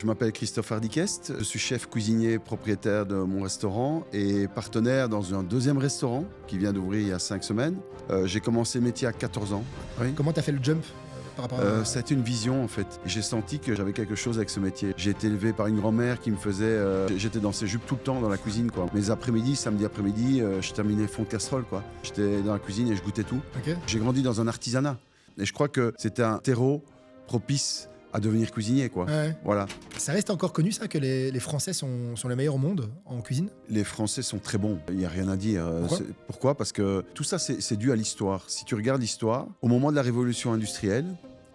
Je m'appelle Christophe Hardiquest, je suis chef cuisinier propriétaire de mon restaurant et partenaire dans un deuxième restaurant qui vient d'ouvrir il y a 5 semaines. J'ai commencé le métier à 14 ans. Oui. Comment tu as fait le jump par rapport à... Ça a été une vision en fait. J'ai senti que j'avais quelque chose avec ce métier. J'ai été élevé par une grand-mère qui me faisait... j'étais dans ses jupes tout le temps dans la cuisine, quoi. Mes après-midi, samedi après-midi, je terminais fond de casserole, quoi. J'étais dans la cuisine et je goûtais tout. Ok. J'ai grandi dans un artisanat et je crois que c'était un terreau propice à devenir cuisinier, quoi. Ouais. Voilà. Ça reste encore connu, ça, que les Français sont les meilleurs au monde en cuisine? Les Français sont très bons, il n'y a rien à dire. Pourquoi? Parce que tout ça, c'est dû à l'histoire. Si tu regardes l'histoire, au moment de la révolution industrielle,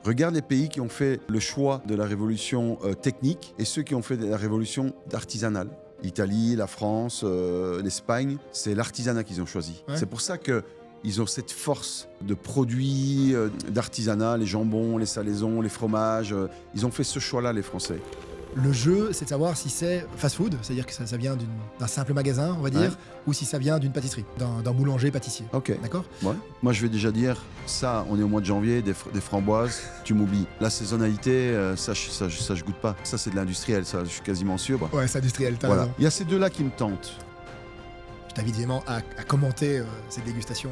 regarde les pays qui ont fait le choix de la révolution technique et ceux qui ont fait la révolution artisanale. L'Italie, la France, l'Espagne, c'est l'artisanat qu'ils ont choisi. Ouais. C'est pour ça que ils ont cette force de produits, d'artisanat, les jambons, les salaisons, les fromages. Ils ont fait ce choix-là, les Français. Le jeu, c'est de savoir si c'est fast-food, c'est-à-dire que ça vient d'un simple magasin, on va dire, Ouais. ou si ça vient d'une pâtisserie, d'un boulanger-pâtissier. Ok. D'accord? Ouais. Moi, je vais déjà dire, ça, on est au mois de janvier, des framboises, tu m'oublies. La saisonnalité, ça, je goûte pas. Ça, c'est de l'industriel, ça, je suis quasiment sûr. Bah. Ouais, c'est industriel, t'as Voilà. raison. Il y a ces deux-là qui me tentent. Je t'invite évidemment à commenter cette dégustation.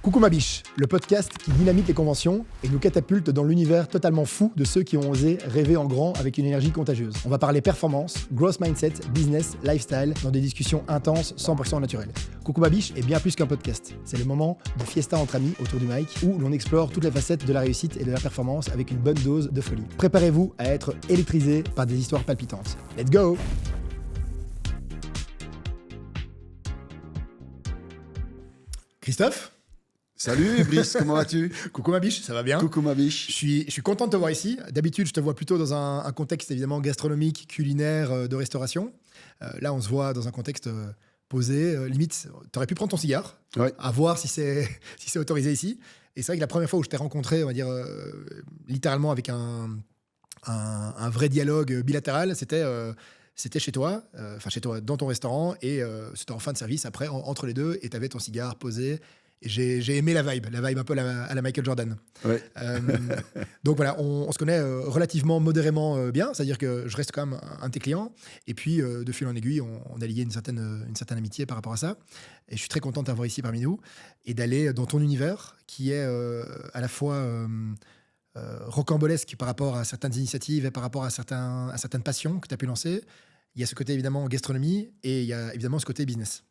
Coucou ma biche, le podcast qui dynamite les conventions et nous catapulte dans l'univers totalement fou de ceux qui ont osé rêver en grand avec une énergie contagieuse. On va parler performance, growth mindset, business, lifestyle dans des discussions intenses 100% naturelles. Coucou ma biche est bien plus qu'un podcast. C'est le moment de fiesta entre amis autour du mic où l'on explore toutes les facettes de la réussite et de la performance avec une bonne dose de folie. Préparez-vous à être électrisé par des histoires palpitantes. Let's go! Christophe? Salut, Brice, comment vas-tu? Coucou ma biche, ça va bien? Coucou ma biche. Je suis content de te voir ici. D'habitude, je te vois plutôt dans un contexte évidemment gastronomique, culinaire, de restauration. Là, on se voit dans un contexte posé. Limite, tu aurais pu prendre ton cigare, Ouais. à voir si c'est autorisé ici. Et c'est vrai que la première fois où je t'ai rencontré, on va dire littéralement avec un vrai dialogue bilatéral, c'était chez toi, chez toi, dans ton restaurant. Et c'était en fin de service, après, entre les deux. Et tu avais ton cigare posé. Et j'ai aimé la vibe un peu à la Michael Jordan. Ouais. Donc voilà, on se connaît relativement modérément bien, c'est-à-dire que je reste quand même un de tes clients. Et puis, de fil en aiguille, on a lié une certaine amitié par rapport à ça. Et je suis très content de t'avoir ici parmi nous et d'aller dans ton univers qui est à la fois rocambolesque par rapport à certaines initiatives et par rapport à certaines passions que tu as pu lancer. Il y a ce côté évidemment gastronomie et il y a évidemment ce côté business.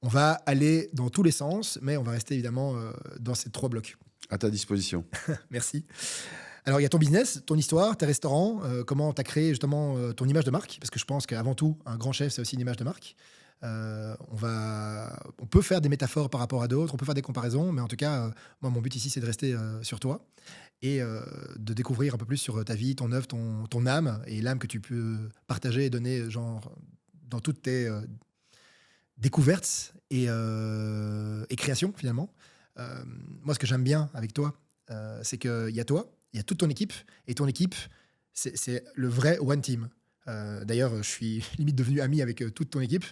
On va aller dans tous les sens, mais on va rester évidemment dans ces 3 blocs. À ta disposition. Merci. Alors, il y a ton business, ton histoire, tes restaurants, comment tu as créé justement ton image de marque, parce que je pense qu'avant tout, un grand chef, c'est aussi une image de marque. On peut faire des métaphores par rapport à d'autres, on peut faire des comparaisons, mais en tout cas, moi, mon but ici, c'est de rester sur toi et de découvrir un peu plus sur ta vie, ton œuvre, ton âme, et l'âme que tu peux partager et donner genre, dans toutes tes découvertes et créations, finalement. Moi, ce que j'aime bien avec toi, c'est qu'il y a toi, il y a toute ton équipe, et ton équipe, c'est le vrai one team. D'ailleurs, je suis limite devenu ami avec toute ton équipe,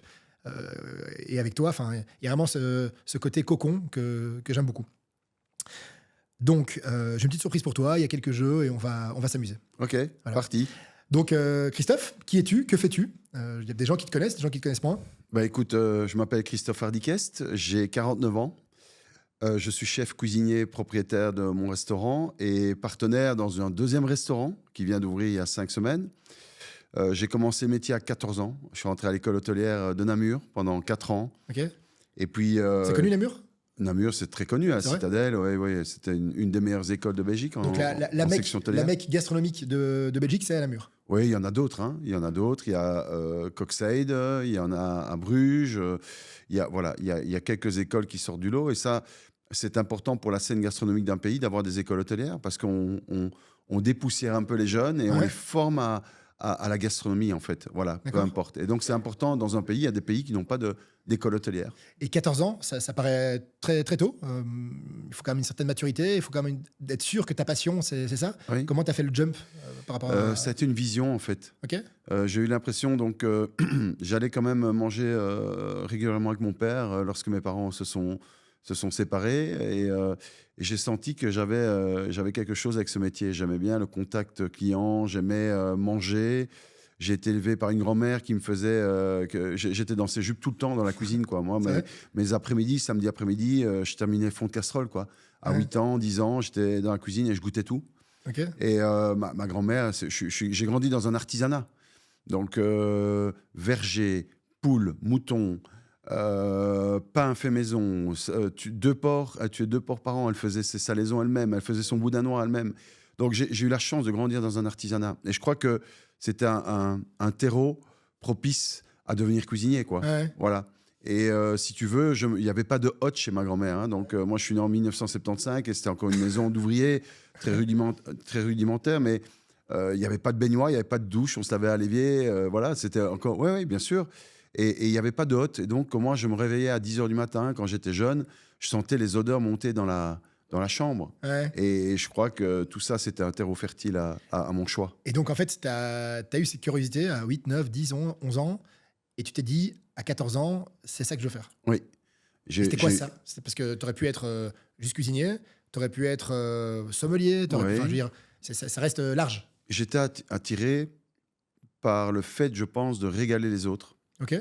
et avec toi, il y a vraiment ce côté cocon que j'aime beaucoup. Donc, j'ai une petite surprise pour toi, il y a quelques jeux, et on va s'amuser. Ok, Voilà. parti. Donc, Christophe, qui es-tu? Que fais-tu? Il y a des gens qui te connaissent, des gens qui te connaissent moins. Bah écoute, je m'appelle Christophe Hardiquest, j'ai 49 ans. Je suis chef cuisinier propriétaire de mon restaurant et partenaire dans un deuxième restaurant qui vient d'ouvrir il y a 5 semaines. J'ai commencé le métier à 14 ans. Je suis rentré à l'école hôtelière de Namur pendant 4 ans. Ok. Et puis, C'est connu, Namur? Namur, c'est très connu, à C'est vrai Citadelle. Ouais, c'était une des meilleures écoles de Belgique Donc la section hôtelière. mecque gastronomique de Belgique, c'est à Namur. Oui, il y en a d'autres. Hein. Il y en a d'autres. Il y a Coxade, il y en a à Bruges. Il y a quelques écoles qui sortent du lot. Et ça, c'est important pour la scène gastronomique d'un pays d'avoir des écoles hôtelières parce qu'on dépoussière un peu les jeunes et on les forme à la gastronomie, en fait. Voilà, peu D'accord. importe. Et donc, c'est important dans un pays. Il y a des pays qui n'ont pas d'école hôtelière. Et 14 ans, ça paraît très, très tôt. Il faut quand même une certaine maturité. Il faut quand même être sûr que ta passion, c'est ça. Oui. Comment tu as fait le jump par rapport à... Ça a été une vision, en fait. Ok. J'ai eu l'impression donc j'allais quand même manger régulièrement avec mon père lorsque mes parents se sont se sont séparés et j'ai senti que j'avais quelque chose avec ce métier. J'aimais bien le contact client, j'aimais manger. J'ai été élevé par une grand-mère qui me faisait j'étais dans ses jupes tout le temps dans la cuisine, quoi. Moi, mes après-midi, samedi après-midi, je terminais fond de casserole, quoi. À 8 ans, 10 ans, j'étais dans la cuisine et je goûtais tout. Okay. Et ma grand-mère, j'ai grandi dans un artisanat. Donc, verger, poules, moutons, pain fait maison, deux porcs par an. Elle faisait ses salaisons elle-même, elle faisait son boudin noir elle-même. Donc, j'ai eu la chance de grandir dans un artisanat. Et je crois que c'était un terreau propice à devenir cuisinier, quoi. Ouais. Voilà. Et si tu veux, il n'y avait pas de hotte chez ma grand-mère. Hein. Donc, moi, je suis né en 1975 et c'était encore une maison d'ouvriers très rudimentaire, mais il n'y avait pas de baignoire, il n'y avait pas de douche, on se lavait à l'évier. Voilà, c'était encore... Oui, bien sûr. Et il n'y avait pas de hotte. Et donc, moi, je me réveillais à 10 h du matin quand j'étais jeune. Je sentais les odeurs monter dans la chambre. Ouais. Et je crois que tout ça, c'était un terreau fertile à mon choix. Et donc, en fait, tu as eu cette curiosité à 8, 9, 10, 11 ans et tu t'es dit, à 14 ans, c'est ça que je veux faire. Oui. C'était quoi ça? C'était parce que tu aurais pu être juste cuisinier, tu aurais pu être sommelier, Oui. je veux dire, ça reste large. J'étais attiré par le fait, je pense, de régaler les autres. Ok.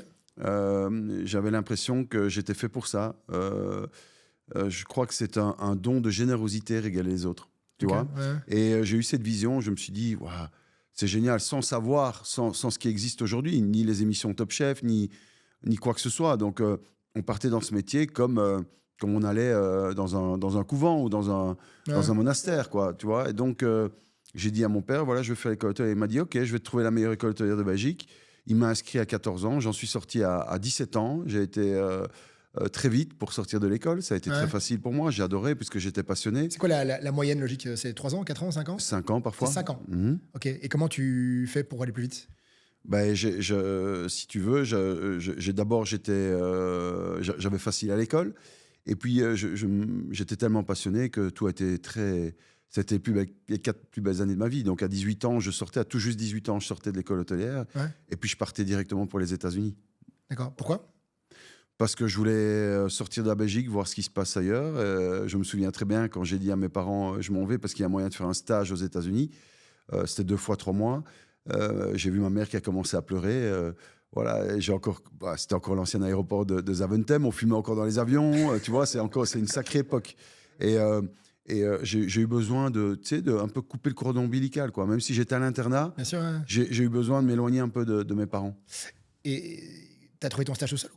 J'avais l'impression que j'étais fait pour ça. Je crois que c'est un don de générosité, régaler les autres. Tu vois. Ouais. Et j'ai eu cette vision, je me suis dit, wow, c'est génial, sans savoir, sans ce qui existe aujourd'hui, ni les émissions Top Chef, ni quoi que ce soit. Donc, on partait dans ce métier comme on allait dans un couvent ou dans un monastère, quoi, tu vois. Et donc, j'ai dit à mon père, voilà, je veux faire l'école hôtelière. Il m'a dit, OK, je vais te trouver la meilleure école hôtelière de Belgique. Il m'a inscrit à 14 ans. J'en suis sorti à 17 ans. J'ai été très vite pour sortir de l'école. Ça a été très facile pour moi. J'ai adoré puisque j'étais passionné. C'est quoi la moyenne logique? C'est 3 ans, 4 ans, 5 ans? 5 ans parfois. C'est 5 ans. Mm-hmm. OK. Et comment tu fais pour aller plus vite? Ben, si tu veux, d'abord, j'avais facile à l'école. Et puis, j'étais tellement passionné que tout a été très... C'était les 4 plus belles années de ma vie. Donc, à 18 ans, à tout juste 18 ans, je sortais de l'école hôtelière. Ouais. Et puis, je partais directement pour les États-Unis. D'accord. Pourquoi? Parce que je voulais sortir de la Belgique, voir ce qui se passe ailleurs. Je me souviens très bien quand j'ai dit à mes parents, je m'en vais parce qu'il y a moyen de faire un stage aux États-Unis. C'était 2 fois 3 mois. J'ai vu ma mère qui a commencé à pleurer. Voilà, c'était encore l'ancien aéroport de Zaventem. On fumait encore dans les avions. Tu vois, c'est une sacrée époque. Et j'ai eu besoin de un peu couper le cordon ombilical, quoi. Même si j'étais à l'internat, bien sûr, ouais. J'ai eu besoin de m'éloigner un peu de mes parents. Et t'as trouvé ton stage tout seul?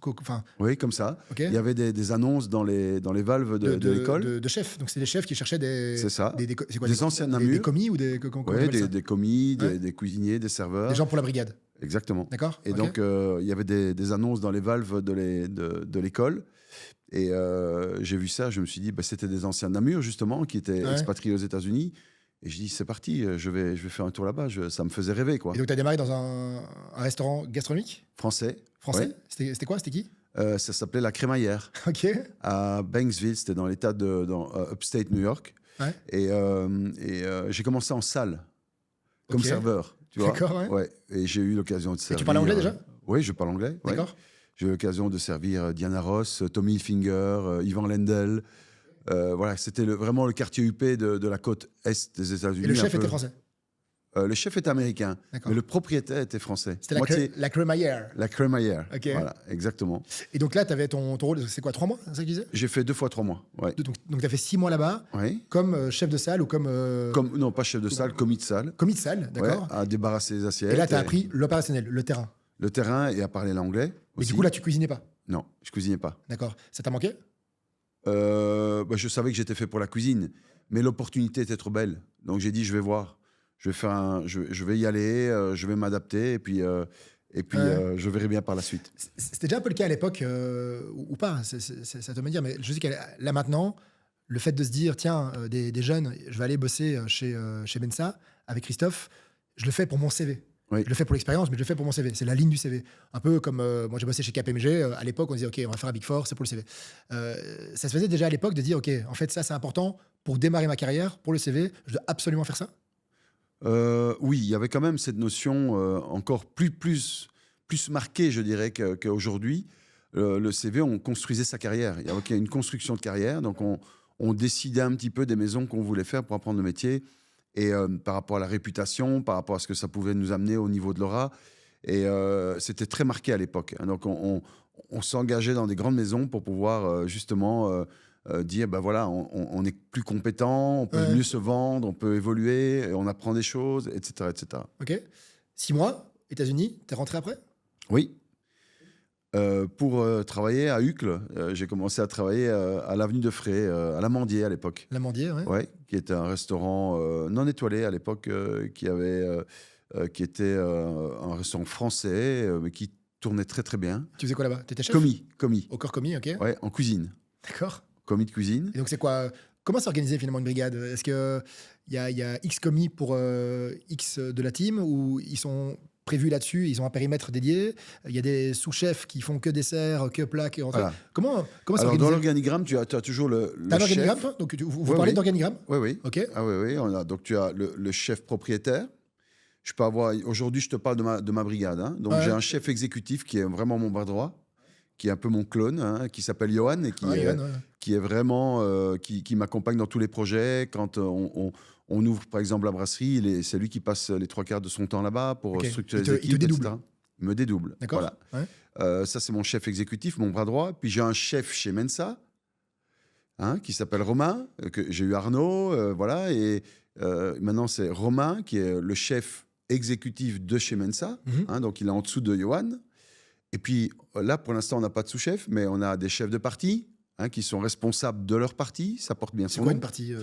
Oui, comme ça. Okay. Il y avait des annonces dans les valves de l'école. De chefs. Donc, c'est des chefs qui cherchaient des... C'est ça. Des anciens Namur. Des commis ou des... des commis, des cuisiniers, des serveurs. Des gens pour la brigade. Exactement. D'accord. Et donc, il y avait des annonces dans les valves de l'école. Et j'ai vu ça, je me suis dit, c'était des anciens Namur, justement, qui étaient expatriés aux États-Unis. Et je dis, c'est parti, je vais faire un tour là-bas. Ça me faisait rêver, quoi. Et donc, tu as démarré dans un restaurant gastronomique? Français. Ouais. C'était quoi? C'était qui? Ça s'appelait La Crémaillère. OK. À Banksville, c'était dans l'état dans upstate New York. Ouais. Et j'ai commencé en salle, comme serveur. D'accord, ouais. Et j'ai eu l'occasion de servir... Et tu parles anglais déjà? Oui, je parle anglais. D'accord. Ouais. J'ai eu l'occasion de servir Diana Ross, Tommy Hilfiger, Ivan Lendl. Voilà, c'était vraiment le quartier huppé de la côte est des États-Unis. Et le chef était français? Le chef était américain, mais le propriétaire était français. C'était la crémaillère. La crémaillère, okay. Voilà, exactement. Et donc là, tu avais ton rôle, c'est quoi, 3 mois, c'est ça que tu disais? J'ai fait 2 fois 3 mois, ouais. Donc tu as fait 6 mois là-bas, comme chef de salle ou comme... Non, pas chef de salle, commis de salle. Commis de salle, d'accord. À débarrasser les assiettes. Et là, tu as appris l'opérationnel, le terrain. Le terrain et à parler l'anglais. Mais du coup, là, tu cuisinais pas? Non, je cuisinais pas. D'accord. Ça t'a manqué? Je savais que j'étais fait pour la cuisine, mais l'opportunité était trop belle. Donc j'ai dit, je vais voir. Je vais y aller, je vais m'adapter et puis je verrai bien par la suite. C'était déjà un peu le cas à l'époque, ou pas, ça te me dire, mais je sais que là maintenant, le fait de se dire, tiens, des jeunes, je vais aller bosser chez Mensa avec Christophe, je le fais pour mon CV. Oui. Je le fais pour l'expérience, mais je le fais pour mon CV. C'est la ligne du CV. Un peu comme moi, j'ai bossé chez KPMG. À l'époque, on disait, OK, on va faire un Big Four, c'est pour le CV. Ça se faisait déjà à l'époque de dire, OK, en fait, ça, c'est important pour démarrer ma carrière, pour le CV, je dois absolument faire ça? Oui, il y avait quand même cette notion encore plus marquée, je dirais, qu'aujourd'hui. le CV, on construisait sa carrière. Il y avait une construction de carrière. Donc, on décidait un petit peu des maisons qu'on voulait faire pour apprendre le métier. Et par rapport à la réputation, par rapport à ce que ça pouvait nous amener au niveau de l'aura. Et c'était très marqué à l'époque. Donc, on s'engageait dans des grandes maisons pour pouvoir justement dire, ben voilà, on est plus compétent, on peut mieux se vendre, on peut évoluer, on apprend des choses, etc. etc. Ok. 6 mois, États-Unis, t'es rentré après? Oui. Pour travailler à Uccle, j'ai commencé à travailler à l'avenue de Fray, à l'Amandier à l'époque. L'Amandier, ouais. Ouais, qui était un restaurant non étoilé à l'époque, qui était un restaurant français, mais qui tournait très très bien. Tu faisais quoi là-bas? T'étais chef? Commis. Au corps commis, ok. Ouais, en cuisine. D'accord. Commis de cuisine. Et donc c'est quoi? Comment s'organiser finalement une brigade? Est-ce qu'il y a X commis pour X de la team, ou ils sont prévus là-dessus, ils ont un périmètre dédié, il y a des sous-chefs qui font que dessert, que plats, que entrées. Voilà. Comment Alors dans l'organigramme, tu as toujours le T'as un chef. organigramme, toi? Donc vous parlez d'organigramme? Oui, oui. Ok. Ah oui, oui. Donc tu as le chef propriétaire. Je peux avoir. Aujourd'hui, je te parle de ma brigade. Hein. Donc j'ai un chef exécutif qui est vraiment mon bras droit, qui est un peu mon clone, hein, qui s'appelle Johan et qui est vraiment qui m'accompagne dans tous les projets. Quand on ouvre par exemple la brasserie, c'est lui qui passe les 3/4 de son temps là-bas pour structurer les équipes, il te dédouble. etc. Il me dédouble. D'accord. Voilà. Ouais. Ça, c'est mon chef exécutif, mon bras droit. Puis j'ai un chef chez Mensa, hein, qui s'appelle Romain, que j'ai eu Arnaud, voilà. Et maintenant, c'est Romain qui est le chef exécutif de chez Mensa. Hein, donc, il est en dessous de Johan. Et puis là, pour l'instant, on n'a pas de sous-chef, mais on a des chefs de parti, hein, qui sont responsables de leur parti. Ça porte bien son nom. C'est quoi une partie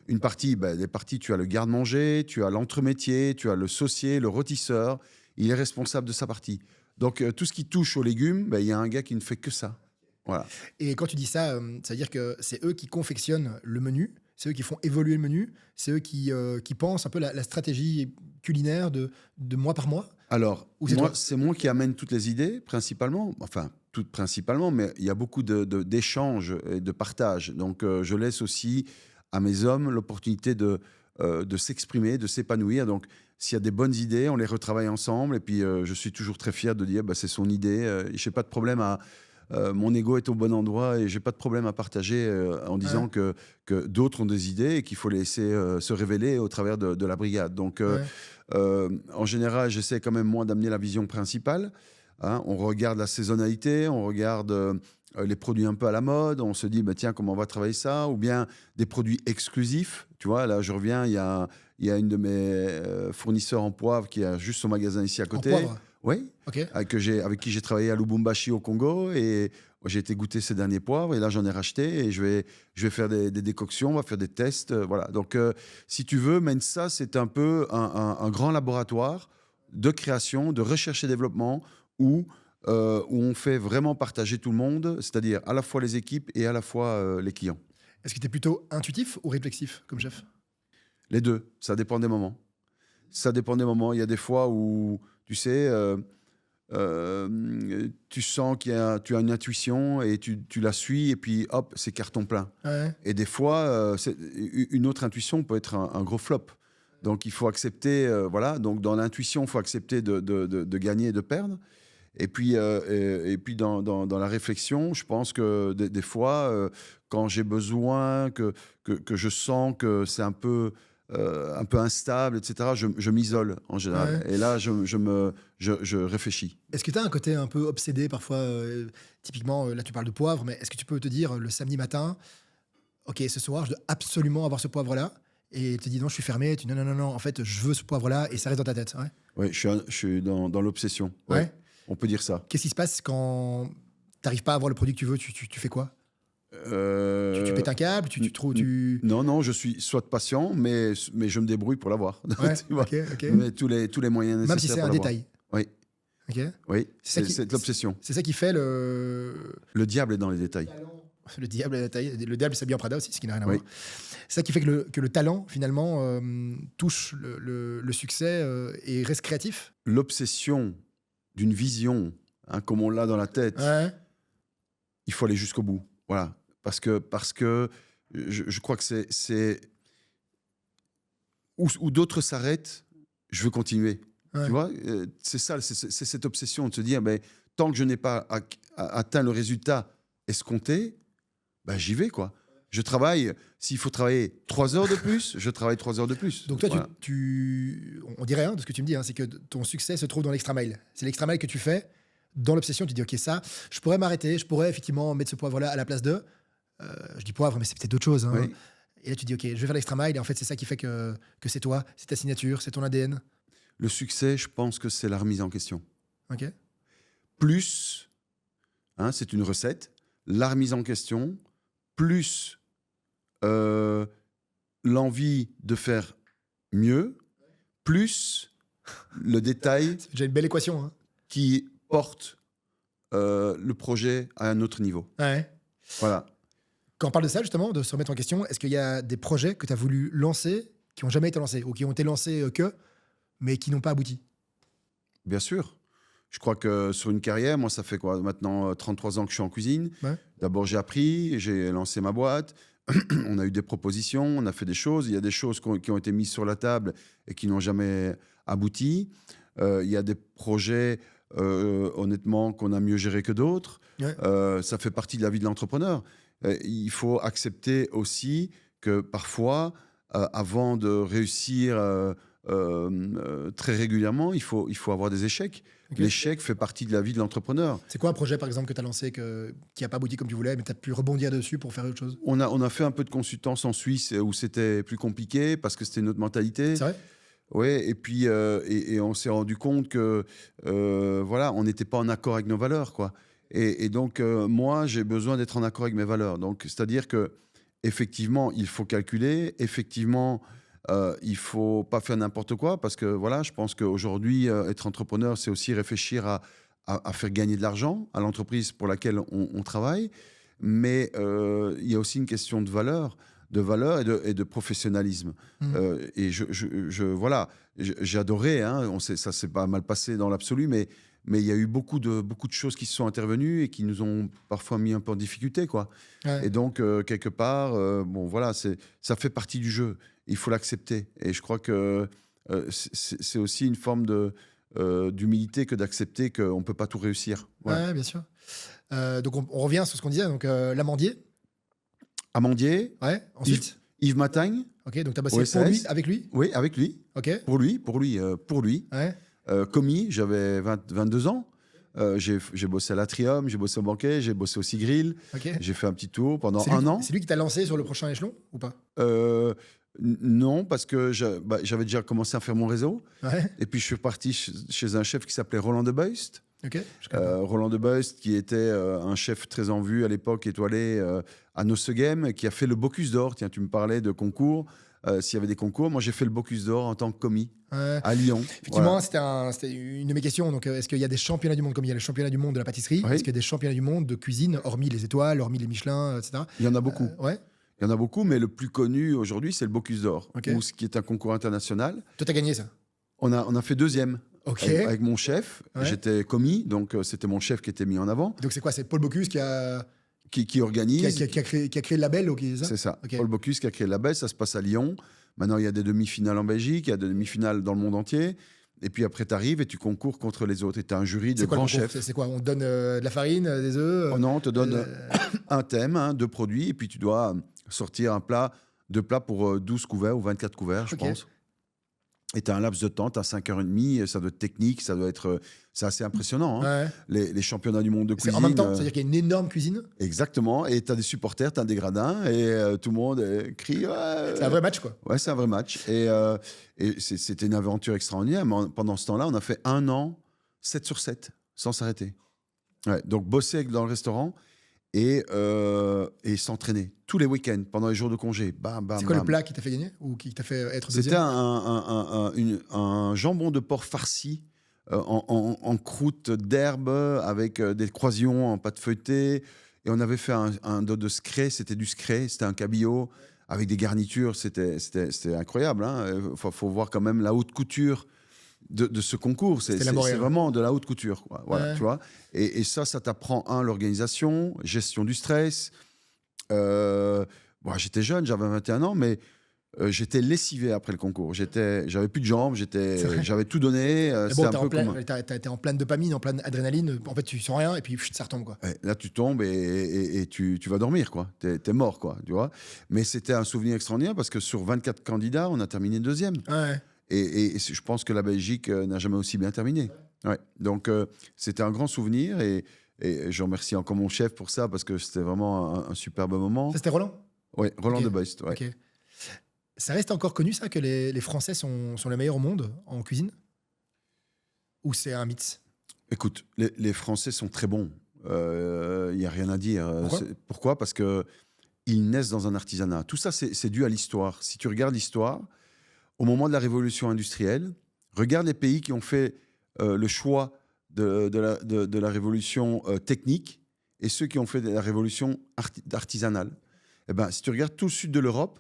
Une partie, des parties, tu as le garde-manger, tu as l'entremétier, tu as le saucier, le rôtisseur. Il est responsable de sa partie. Donc, tout ce qui touche aux légumes, il y a un gars qui ne fait que ça. Voilà. Et quand tu dis ça, ça veut dire que c'est eux qui confectionnent le menu, c'est eux qui font évoluer le menu, c'est eux qui pensent un peu la stratégie culinaire de mois par mois? Alors, c'est moi qui amène toutes les idées, principalement. Enfin, toutes principalement, mais il y a beaucoup d'échanges et de partage. Donc, je laisse aussi à mes hommes l'opportunité de s'exprimer, de s'épanouir. Donc, s'il y a des bonnes idées, on les retravaille ensemble. Et puis, je suis toujours très fier de dire, c'est son idée. Je n'ai pas de problème à... mon ego est au bon endroit et j'ai pas de problème à partager en disant que d'autres ont des idées et qu'il faut les laisser se révéler au travers de la brigade. Donc, en général, j'essaie quand même, moi, d'amener la vision principale. Hein. On regarde la saisonnalité, on regarde les produits un peu à la mode, on se dit, tiens, comment on va travailler ça? Ou bien des produits exclusifs. Tu vois, là, je reviens, il y a une de mes fournisseurs en poivre qui a juste son magasin ici à côté. En poivre? Oui, okay. avec qui j'ai travaillé à Lubumbashi au Congo, et j'ai été goûter ces derniers poivres, et là j'en ai racheté et je vais faire des décoctions, on va faire des tests, voilà. Donc si tu veux, Mensa, c'est un peu un grand laboratoire de création, de recherche et développement où on fait vraiment partager tout le monde, c'est-à-dire à la fois les équipes et à la fois les clients. Est-ce que tu es plutôt intuitif ou réflexif comme chef? Les deux, ça dépend des moments. Ça dépend des moments. Il y a des fois où, tu sais, tu sens tu as une intuition et tu la suis, et puis hop, c'est carton plein. Ouais. Et des fois, une autre intuition peut être un gros flop. Donc il faut accepter, voilà. Donc dans l'intuition, il faut accepter de gagner et de perdre. Et puis dans la réflexion, je pense que des fois, quand j'ai besoin, que je sens que c'est un peu instable, etc., je m'isole en général. Ouais. Et là, je réfléchis. Est-ce que tu as un côté un peu obsédé parfois, typiquement, là tu parles de poivre, mais est-ce que tu peux te dire le samedi matin, ok, ce soir, je dois absolument avoir ce poivre-là, et tu te dis non, je suis fermé, et tu dis non, en fait, je veux ce poivre-là, et ça reste dans ta tête? Ouais, ouais, je suis dans l'obsession. Ouais. On peut dire ça. Qu'est-ce qui se passe quand tu n'arrives pas à avoir le produit que tu veux? Tu fais quoi? Tu pètes un câble? Non, je suis soit patient, mais je me débrouille pour l'avoir. Ouais, okay. Mais tous les moyens nécessaires. Même si c'est un détail. Oui. Okay. Oui, c'est l'obsession. C'est ça qui fait Le diable est dans les détails. Le diable est dans les détails. Le diable s'habille en Prada aussi, ce qui n'a rien à voir. C'est ça qui fait que le talent, finalement, touche le succès et reste créatif. L'obsession d'une vision, hein, comme on l'a dans la tête, il faut aller jusqu'au bout. Voilà. Parce que je crois que c'est où d'autres s'arrêtent, je veux continuer. Ouais. Tu vois, c'est ça, c'est cette obsession de se dire, tant que je n'ai pas atteint le résultat escompté, ben, j'y vais, quoi. Je travaille, s'il faut travailler 3 heures de plus, je travaille 3 heures de plus. Donc toi, voilà. On dirait, de ce que tu me dis, c'est que ton succès se trouve dans l'extra mile. C'est l'extra mile que tu fais. Dans l'obsession, tu dis, OK, ça, je pourrais m'arrêter, je pourrais effectivement mettre ce poivre-là à la place de... je dis poivre, mais c'est peut-être d'autres choses. Oui. Et là, tu dis, OK, je vais faire l'extra mile. Et en fait, c'est ça qui fait que c'est toi, c'est ta signature, c'est ton ADN. Le succès, je pense que c'est la remise en question. OK. Plus, c'est une recette, la remise en question, plus l'envie de faire mieux, plus le détail... C'est déjà une belle équation. Qui porte le projet à un autre niveau. Ouais. Voilà. Quand on parle de ça, justement, de se remettre en question, est-ce qu'il y a des projets que tu as voulu lancer qui n'ont jamais été lancés ou qui ont été lancés mais qui n'ont pas abouti? Bien sûr. Je crois que sur une carrière, moi, ça fait quoi maintenant 33 ans que je suis en cuisine. Ouais. D'abord, j'ai appris, j'ai lancé ma boîte. On a eu des propositions, on a fait des choses. Il y a des choses qui ont été mises sur la table et qui n'ont jamais abouti. Il y a des projets, honnêtement, qu'on a mieux gérés que d'autres. Ouais. Ça fait partie de la vie de l'entrepreneur. Il faut accepter aussi que parfois, avant de réussir très régulièrement, il faut avoir des échecs. Okay. L'échec fait partie de la vie de l'entrepreneur. C'est quoi un projet, par exemple, que tu as lancé qui n'a pas abouti comme tu voulais, mais tu as pu rebondir dessus pour faire autre chose? On a fait un peu de consultance en Suisse où c'était plus compliqué parce que c'était notre mentalité. C'est vrai? Oui, et puis et on s'est rendu compte que voilà, on n'était pas en accord avec nos valeurs, quoi. Et donc moi, j'ai besoin d'être en accord avec mes valeurs. Donc, c'est-à-dire que effectivement, il faut calculer. Effectivement, il faut pas faire n'importe quoi parce que voilà, je pense qu'aujourd'hui, être entrepreneur, c'est aussi réfléchir à faire gagner de l'argent à l'entreprise pour laquelle on travaille. Mais il y a aussi une question de valeur et de professionnalisme. Et voilà, j'ai adoré, ça s'est pas mal passé dans l'absolu, mais il y a eu beaucoup de choses qui se sont intervenues et qui nous ont parfois mis un peu en difficulté, quoi. Ouais. Et donc, quelque part, bon, voilà, ça fait partie du jeu. Il faut l'accepter. Et je crois que c'est aussi une forme d'humilité que d'accepter qu'on ne peut pas tout réussir. Ouais, bien sûr. Donc, on revient sur ce qu'on disait. Donc, l'Amandier. Amandier. Ouais, ensuite Yves Matagne. Ok, donc tu as bossé avec lui? Oui, avec lui. Ok. Pour lui. Ouais. Commis, j'avais 22 ans. J'ai bossé à l'Atrium, j'ai bossé au Banquet, j'ai bossé au Sigrill. Okay. J'ai fait un petit tour pendant un an. C'est lui qui t'a lancé sur le prochain échelon ou pas? Non, parce que j'avais déjà commencé à faire mon réseau. Ouais. Et puis je suis parti chez un chef qui s'appelait Roland de Beust. Okay. Roland de Beust, qui était un chef très en vue à l'époque, étoilé à Nosegem, qui a fait le Bocuse d'Or. Tiens, tu me parlais de concours. S'il y avait des concours, moi j'ai fait le Bocuse d'Or en tant que commis à Lyon. Effectivement, voilà. C'était une de mes questions. Donc, est-ce qu'il y a des championnats du monde, comme il y a le championnat du monde de la pâtisserie? Oui. Est-ce qu'il y a des championnats du monde de cuisine, hormis les étoiles, hormis les Michelin, etc.? Il y en a beaucoup. Ouais. Il y en a beaucoup, mais le plus connu aujourd'hui, c'est le Bocuse d'Or, qui est un concours international. Toi, tu as gagné ça? On a fait deuxième. Okay. Avec mon chef. Ouais. J'étais commis, donc c'était mon chef qui était mis en avant. Donc c'est quoi? C'est Paul Bocuse qui a... Qui organise. Qui a créé le label, c'est ça? C'est ça. Okay. Paul Bocuse qui a créé le label, ça se passe à Lyon. Maintenant, il y a des demi-finales en Belgique, il y a des demi-finales dans le monde entier. Et puis après, tu arrives et tu concours contre les autres. Et tu as un jury de grands chefs. C'est quoi? On te donne de la farine, des œufs? Oh non, on te donne un thème, 2 produits. Et puis tu dois sortir 2 plats pour 12 couverts ou 24 couverts, je pense. Et tu as un laps de temps, tu as 5h30, ça doit être technique, c'est assez impressionnant. Ouais. Les championnats du monde de cuisine. En même temps, c'est-à-dire qu'il y a une énorme cuisine? Exactement, et tu as des supporters, tu as des gradins, et tout le monde crie. Ouais, c'est un vrai match, quoi. Ouais, c'est un vrai match. Et c'était une aventure extraordinaire, mais pendant ce temps-là, on a fait 1 an, 7 sur 7, sans s'arrêter. Ouais, donc bosser dans le restaurant et s'entraîner tous les week-ends, pendant les jours de congé. Bam, bam, c'est quoi bam. le plat qui t'a fait gagner ou qui t'a fait être deuxième? C'était un jambon de porc farci en croûte d'herbe avec des croisillons en pâte feuilletée. Et on avait fait un dos de scré, c'était du scré, c'était un cabillaud avec des garnitures. C'était incroyable. Faut voir quand même la haute couture de ce concours. C'est vraiment de la haute couture, quoi. Voilà, tu vois. Et ça t'apprend, l'organisation, gestion du stress. J'étais jeune, j'avais 21 ans, mais j'étais lessivé après le concours. J'avais plus de jambes, j'avais tout donné. Bon, t'es en pleine dopamine, en pleine adrénaline. En fait, tu sens rien et puis ça retombe, quoi. Ouais, là, tu tombes et tu vas dormir, quoi. T'es mort, quoi, tu vois. Mais c'était un souvenir extraordinaire parce que sur 24 candidats, on a terminé deuxième. Ouais. Et je pense que la Belgique n'a jamais aussi bien terminé. Ouais. Donc, c'était un grand souvenir et je remercie encore mon chef pour ça parce que c'était vraiment un superbe moment. Ça, c'était Roland? Oui, Roland Ok. de Beust. Ouais. Ok. Ça reste encore connu, ça, que les Français sont les meilleurs au monde en cuisine? Ou c'est un mythe? Écoute, les Français sont très bons. Il n'y a rien à dire. Pourquoi? Parce qu'ils naissent dans un artisanat. Tout ça, c'est dû à l'histoire. Si tu regardes l'histoire, au moment de la révolution industrielle, regarde les pays qui ont fait le choix de la révolution technique et ceux qui ont fait de la révolution artisanale. Eh ben, si tu regardes tout le sud de l'Europe,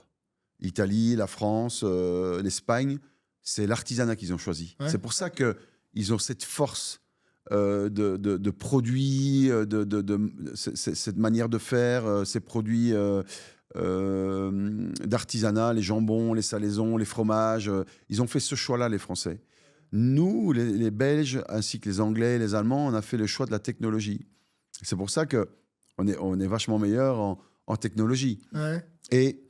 l'Italie, la France, l'Espagne, c'est l'artisanat qu'ils ont choisi. Ouais. C'est pour ça qu'ils ont cette force de produits, cette manière de faire, ces produits d'artisanat, les jambons, les salaisons, les fromages. Ils ont fait ce choix-là, les Français. Nous, les Belges, ainsi que les Anglais, les Allemands, on a fait le choix de la technologie. C'est pour ça qu'on est vachement meilleurs en technologie. Ouais. Et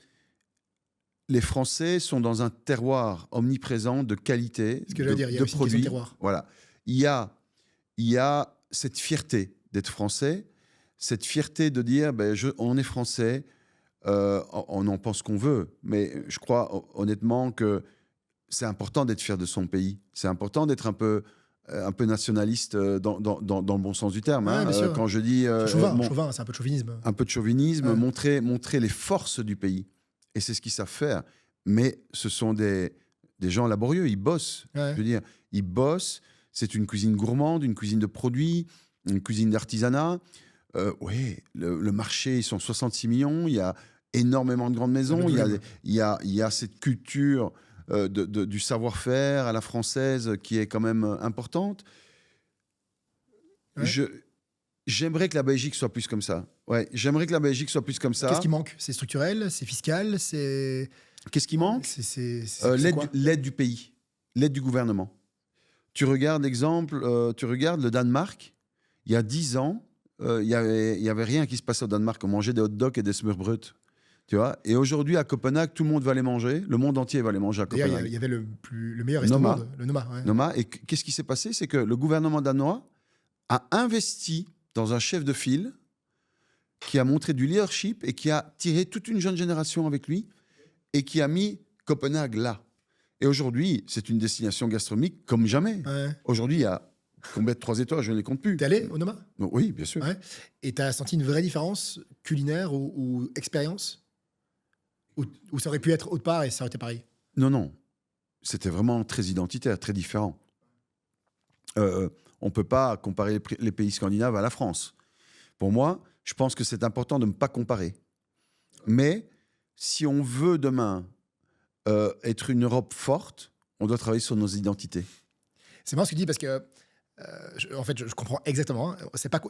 les Français sont dans un terroir omniprésent de qualité, Ce que j'allais dire, il y a de aussi une question produits. de terroir. Voilà. Il y a cette fierté d'être français, cette fierté de dire on est français, on en pense qu'on veut, mais je crois honnêtement que c'est important d'être fier de son pays. C'est important d'être un peu nationaliste dans le bon sens du terme. Ouais, Hein. bien sûr. Quand je dis Chauvin, c'est un peu de chauvinisme. un peu de chauvinisme, Ouais. montrer les forces du pays. Et c'est ce qu'ils savent faire. Mais ce sont des gens laborieux, ils bossent. Ouais. Je veux dire, ils bossent. C'est une cuisine gourmande, une cuisine de produits, une cuisine d'artisanat. Oui, le marché, ils sont 66 millions. Il y a énormément de grandes maisons. Il y a cette culture du savoir-faire à la française qui est quand même importante. Ouais. J'aimerais que la Belgique soit plus comme ça. Ouais, j'aimerais que la Belgique soit plus comme ça. Qu'est-ce qui manque? C'est structurel? C'est fiscal? C'est Qu'est-ce qui manque? c'est quoi? L'aide du pays, l'aide du gouvernement. Tu regardes l'exemple, tu regardes le Danemark, il y a 10 ans, il y avait rien qui se passait au Danemark. On mangeait des hot dogs et des smørbrød. Tu vois? Et aujourd'hui, à Copenhague, tout le monde va les manger. Le monde entier va les manger à D'ailleurs, Copenhague. il y avait le meilleur resto au Noma. monde, le Noma. Ouais. Noma. Et qu'est-ce qui s'est passé? C'est que le gouvernement danois a investi dans un chef de file qui a montré du leadership et qui a tiré toute une jeune génération avec lui et qui a mis Copenhague là. Et aujourd'hui, c'est une destination gastronomique comme jamais. Ouais. Aujourd'hui, il y a combien de 3 étoiles? Je ne les compte plus. T'es allé au Noma? Oui, bien sûr. Ouais. Et t'as senti une vraie différence culinaire ou expérience? Ou ça aurait pu être autre part et ça aurait été pareil? Non. C'était vraiment très identitaire, très différent. On ne peut pas comparer les pays scandinaves à la France. Pour moi, je pense que c'est important de ne pas comparer. Mais si on veut demain être une Europe forte, on doit travailler sur nos identités. C'est marrant ce que tu dis parce que, en fait, je comprends exactement. Hein.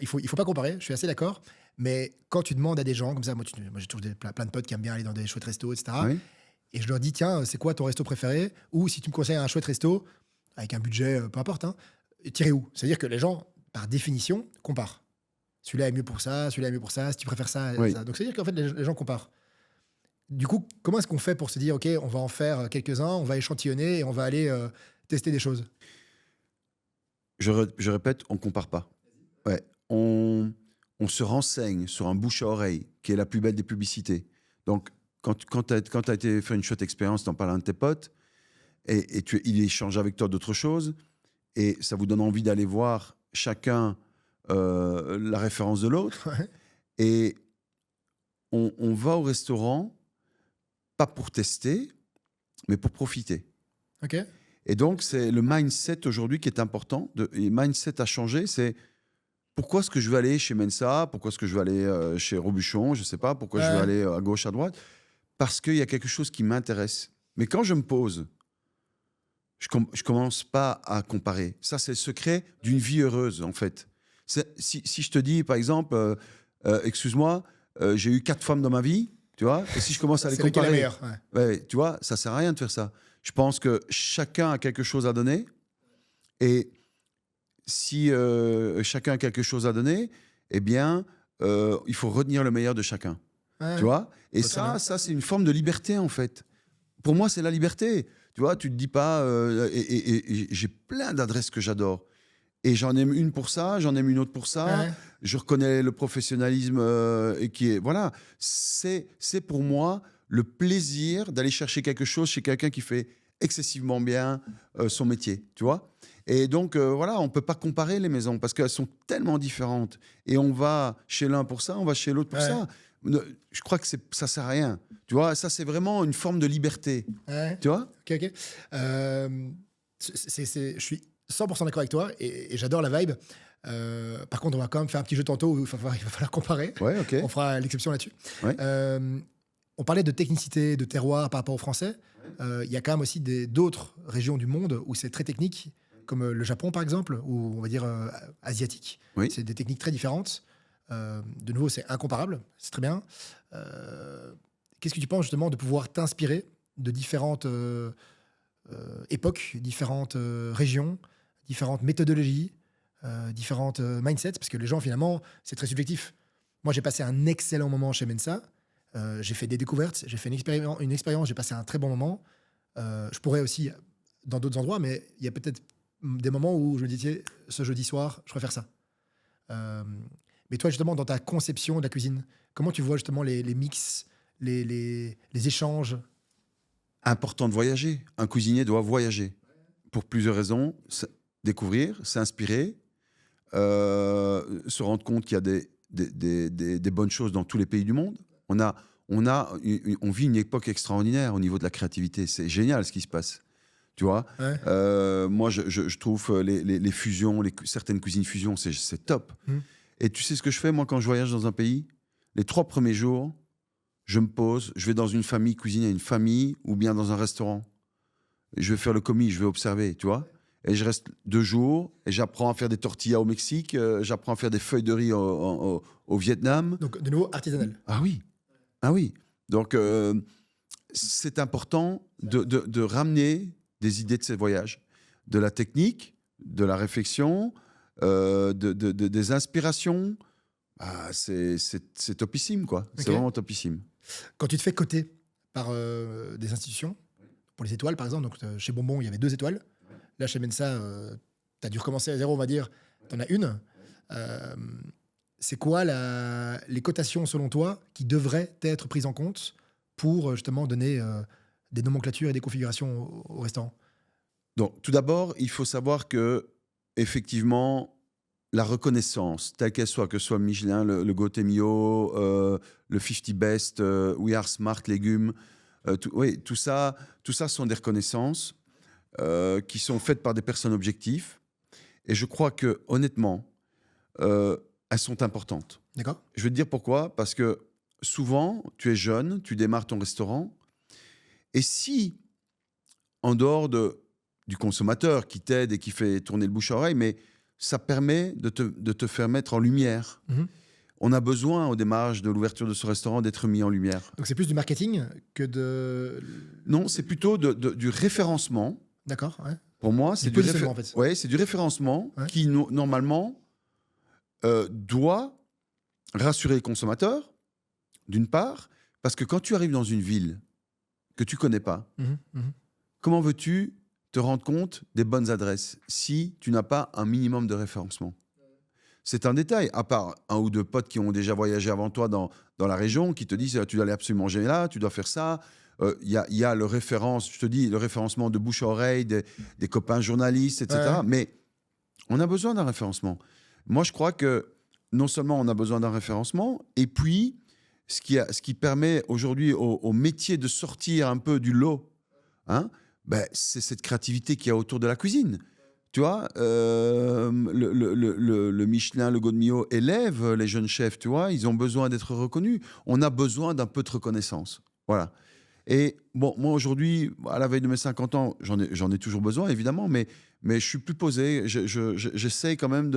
Il faut pas comparer, je suis assez d'accord. Mais quand tu demandes à des gens comme ça, moi j'ai toujours plein de potes qui aiment bien aller dans des chouettes restos, etc. Oui. Et je leur dis, tiens, c'est quoi ton resto préféré? Ou si tu me conseilles un chouette resto, avec un budget, peu importe, hein, tirez où? C'est-à-dire que les gens, par définition, comparent. Celui-là est mieux pour ça, celui-là est mieux pour ça, si tu préfères ça, Oui. ça. Donc c'est-à-dire qu'en fait, les gens comparent. Du coup, comment est-ce qu'on fait pour se dire, OK, on va en faire quelques-uns, on va échantillonner et on va aller tester des choses? Je répète, on ne compare pas. Ouais. On se renseigne sur un bouche à oreille, qui est la plus belle des publicités. Donc, quand tu as été faire une chouette expérience, tu en parles à un de tes potes, et il échange avec toi d'autres choses, et ça vous donne envie d'aller voir chacun la référence de l'autre. Ouais. Et on va au restaurant, pas pour tester, mais pour profiter. OK. Et donc, c'est le mindset aujourd'hui qui est important. Et mindset a changé, c'est pourquoi est-ce que je vais aller chez Mensa? Pourquoi est-ce que je vais aller chez Robuchon? Je ne sais pas. Pourquoi je vais aller à gauche, à droite? Parce qu'il y a quelque chose qui m'intéresse. Mais quand je me pose, je ne commence pas à comparer. Ça, c'est le secret d'une vie heureuse, en fait. Si je te dis, par exemple, excuse-moi, j'ai eu 4 femmes dans ma vie, Tu vois? Et si je commence à les C'est lequel est comparer, meilleur, ouais, tu vois, ça sert à rien de faire ça. Je pense que chacun a quelque chose à donner. Et si chacun a quelque chose à donner, eh bien, il faut retenir le meilleur de chacun. Ouais. Tu vois? Et Très bien. ça, c'est une forme de liberté, en fait. Pour moi, c'est la liberté. Tu vois, tu te dis pas... et j'ai plein d'adresses que j'adore. Et j'en aime une pour ça, j'en aime une autre pour ça. Ouais. Je reconnais le professionnalisme et qui est... Voilà. C'est pour moi le plaisir d'aller chercher quelque chose chez quelqu'un qui fait excessivement bien son métier. Tu vois? Et donc, voilà, on ne peut pas comparer les maisons parce qu'elles sont tellement différentes. Et on va chez l'un pour ça, on va chez l'autre pour Ouais. ça. Je crois que ça ne sert à rien. Tu vois, ça, c'est vraiment une forme de liberté. Ouais. Tu vois? Ok. Je suis 100% d'accord avec toi et j'adore la vibe. Par contre, on va quand même faire un petit jeu tantôt où il va falloir comparer. Ouais, ok. On fera l'exception là-dessus. Ouais. On parlait de technicité, de terroir par rapport aux Français. Il y a quand même aussi d'autres régions du monde où c'est très technique, comme le Japon par exemple, ou on va dire asiatique. Oui. C'est des techniques très différentes. De nouveau, c'est incomparable, c'est très bien. Qu'est-ce que tu penses justement de pouvoir t'inspirer de différentes époques, différentes régions, différentes méthodologies, différentes mindsets, parce que les gens finalement, c'est très subjectif. Moi, j'ai passé un excellent moment chez Mensa. J'ai fait des découvertes, j'ai fait une expérience, j'ai passé un très bon moment. Je pourrais aussi dans d'autres endroits, mais il y a peut-être des moments où je me disais, ce jeudi soir, je préfère ça. Mais toi, justement, dans ta conception de la cuisine, comment tu vois justement les mix, les échanges? Important de voyager. Un cuisinier doit voyager pour plusieurs raisons. Découvrir, s'inspirer, se rendre compte qu'il y a des bonnes choses dans tous les pays du monde. On vit une époque extraordinaire au niveau de la créativité. C'est génial ce qui se passe. Tu vois, Ouais. moi, je trouve les fusions, certaines cuisines fusions, c'est top. Et tu sais ce que je fais, moi, quand je voyage dans un pays? Les 3 premiers jours, je me pose, je vais dans une famille, cuisiner à une famille, ou bien dans un restaurant. Je vais faire le commis, je vais observer, tu vois. Et je reste 2 jours, et j'apprends à faire des tortillas au Mexique, j'apprends à faire des feuilles de riz au Vietnam. Donc, de nouveau, artisanal. Ah oui, ah oui. Donc, c'est important de ramener des idées de ces voyages, de la technique, de la réflexion, des inspirations. Ah, c'est topissime, quoi. Ok. C'est vraiment topissime. Quand tu te fais coter par des institutions, pour les étoiles par exemple, donc chez Bonbon, il y avait 2 étoiles. Là, chez Mensa, tu as dû recommencer à 0, on va dire. Tu en as une. C'est quoi les cotations, selon toi, qui devraient être prises en compte pour justement donner des nomenclatures et des configurations au restaurant? Donc, tout d'abord, il faut savoir que, effectivement, la reconnaissance, telle qu'elle soit, que ce soit Michelin, le Gotemio, le 50 Best, We Are Smart Légumes, tout ça sont des reconnaissances qui sont faites par des personnes objectives. Et je crois que, honnêtement, elles sont importantes. D'accord. Je vais te dire pourquoi. Parce que souvent, tu es jeune, tu démarres ton restaurant. Et si, en dehors du consommateur qui t'aide et qui fait tourner le bouche-à-oreille, mais ça permet de te faire mettre en lumière. On a besoin, au démarrage de l'ouverture de ce restaurant, d'être mis en lumière. Donc, c'est plus du marketing que de... Non, c'est plutôt du référencement. D'accord, ouais. Pour moi, c'est du positionnement, en fait. Ouais, c'est du référencement qui, normalement, doit rassurer les consommateurs, d'une part, parce que quand tu arrives dans une ville que tu ne connais pas, comment veux-tu te rendre compte des bonnes adresses si tu n'as pas un minimum de référencement? C'est un détail, à part 1 ou 2 potes qui ont déjà voyagé avant toi dans la région, qui te disent tu dois aller absolument manger là, tu dois faire ça. Il y a le référencement de bouche à oreille, des copains journalistes, etc. Ouais. Mais on a besoin d'un référencement. Moi, je crois que non seulement on a besoin d'un référencement, et puis ce qui permet aujourd'hui au métier de sortir un peu du lot, c'est cette créativité qu'il y a autour de la cuisine. Tu vois, le Michelin, le Gotemio élève les jeunes chefs, tu vois, ils ont besoin d'être reconnus. On a besoin d'un peu de reconnaissance. Voilà. Et bon, moi aujourd'hui, à la veille de mes 50 ans, j'en ai toujours besoin, évidemment, mais je suis plus posé. J'essaie quand même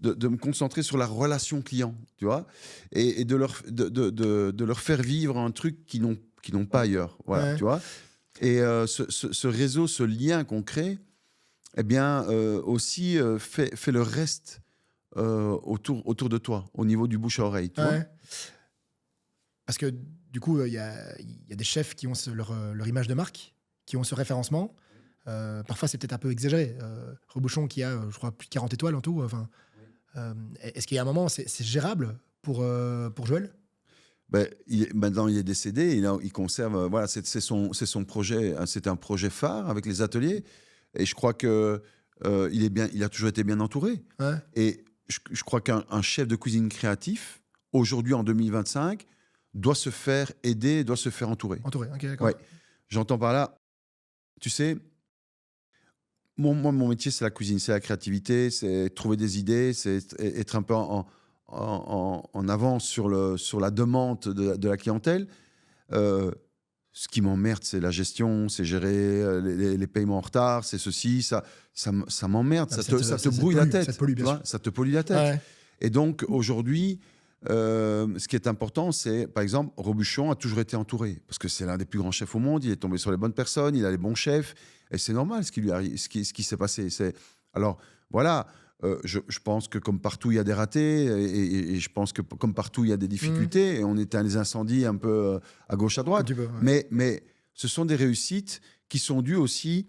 de me concentrer sur la relation client, tu vois, et de leur faire vivre un truc qu'ils n'ont pas ailleurs, voilà, tu vois. Et ce réseau, ce lien qu'on crée, eh bien, aussi fait le reste autour de toi, au niveau du bouche à oreille, tu vois. Parce que du coup, il y a des chefs qui ont leur image de marque, qui ont ce référencement. Parfois, c'est peut-être un peu exagéré. Rebouchon qui a, je crois, plus de 40 étoiles en tout. Enfin, est-ce qu'il y a un moment, c'est gérable pour Joël? Maintenant, il est décédé. Il conserve. Voilà, c'est son projet. C'était un projet phare avec les ateliers. Et je crois que il a toujours été bien entouré. Et je crois qu'un chef de cuisine créatif, aujourd'hui en 2025, doit se faire aider, doit se faire entourer. Entourer, ok, d'accord. Ouais. J'entends par là, tu sais, mon métier, c'est la cuisine, c'est la créativité, c'est trouver des idées, c'est être un peu en avance sur la demande de la clientèle. Ce qui m'emmerde, c'est la gestion, c'est gérer les paiements en retard, c'est ceci, ça m'emmerde, ça te brouille la tête. Ça te pollue la tête. Ouais. Et donc, aujourd'hui, ce qui est important, c'est, par exemple, Robuchon a toujours été entouré, parce que c'est l'un des plus grands chefs au monde, il est tombé sur les bonnes personnes, il a les bons chefs, et c'est normal ce qui lui arrive, ce qui s'est passé. Alors, voilà, je pense que comme partout, il y a des ratés, et je pense que comme partout, il y a des difficultés, et on éteint les incendies un peu à gauche, à droite. Mais ce sont des réussites qui sont dues aussi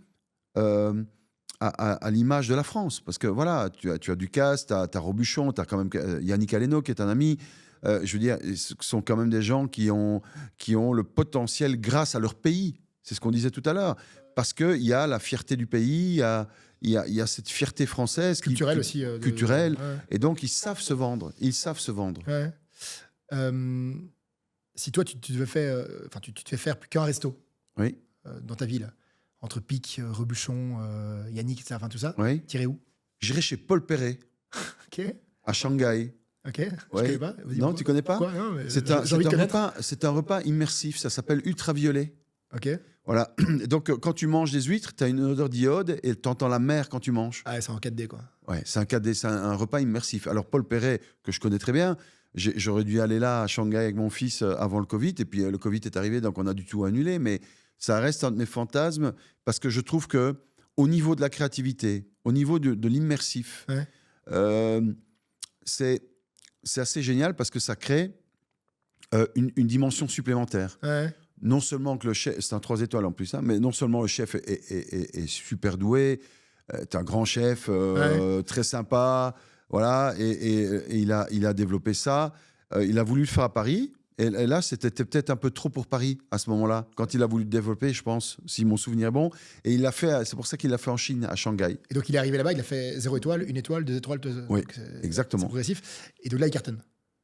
à l'image de la France. Parce que voilà, tu as Ducasse, tu as Robuchon, tu as quand même Yannick Aleno qui est un ami. Je veux dire, ce sont quand même des gens qui ont le potentiel grâce à leur pays. C'est ce qu'on disait tout à l'heure. Parce qu'il y a la fierté du pays, il y a cette fierté française. Culturelle aussi. Culturelle. Et donc, ils savent se vendre. Ouais. Si toi, tu te fais faire plus qu'un resto dans ta ville, entre Pic, Rebuchon, Yannick, etc., enfin, tout ça, t'irais où? J'irais chez Paul Perret, à Shanghai. Ok, je connais pas. Non, tu connais pas? C'est un repas immersif, ça s'appelle Ultraviolet. Ok. Voilà. Donc, quand tu manges des huîtres, tu as une odeur d'iode et tu entends la mer quand tu manges. Ah, c'est en 4D, quoi. Ouais, c'est un 4D, c'est un repas immersif. Alors, Paul Perret, que je connais très bien, j'aurais dû aller là à Shanghai avec mon fils avant le Covid, et puis le Covid est arrivé, donc on a du tout annulé, mais ça reste un de mes fantasmes, parce que je trouve que au niveau de la créativité, au niveau de l'immersif, c'est assez génial, parce que ça crée une dimension supplémentaire. Non seulement que le chef, c'est un 3 étoiles en plus, hein, mais non seulement le chef est super doué, t'es un grand chef, très sympa, voilà, et il a développé ça. Il a voulu le faire à Paris, et là, c'était peut-être un peu trop pour Paris à ce moment-là, quand il a voulu le développer, je pense, si mon souvenir est bon. Et il l'a fait, c'est pour ça qu'il l'a fait en Chine, à Shanghai. Et donc, il est arrivé là-bas, il a fait 0 étoile, 1 étoile, 2 étoiles. Oui, exactement. C'est progressif. Et donc là, il cartonne.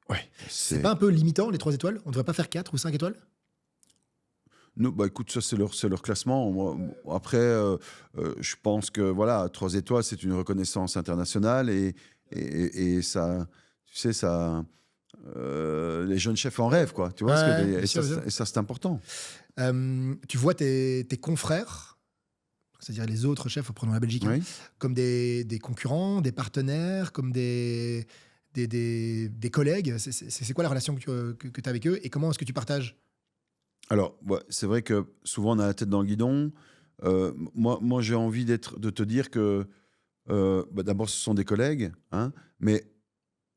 Ouais. C'est pas un peu limitant, les 3 étoiles? On ne devrait pas faire 4 ou 5 étoiles? Non, écoute, ça c'est leur classement. Moi, après, je pense que voilà, 3 étoiles, c'est une reconnaissance internationale, et ça, tu sais, ça, les jeunes chefs en rêvent, quoi. Tu vois, et ça c'est important. Tu vois tes confrères, c'est-à-dire les autres chefs, prenons la Belgique, comme des concurrents, des partenaires, comme des collègues. C'est quoi la relation que tu as avec eux, et comment est-ce que tu partages? Alors, c'est vrai que souvent on a la tête dans le guidon. Moi, j'ai envie de te dire que d'abord, ce sont des collègues, hein, mais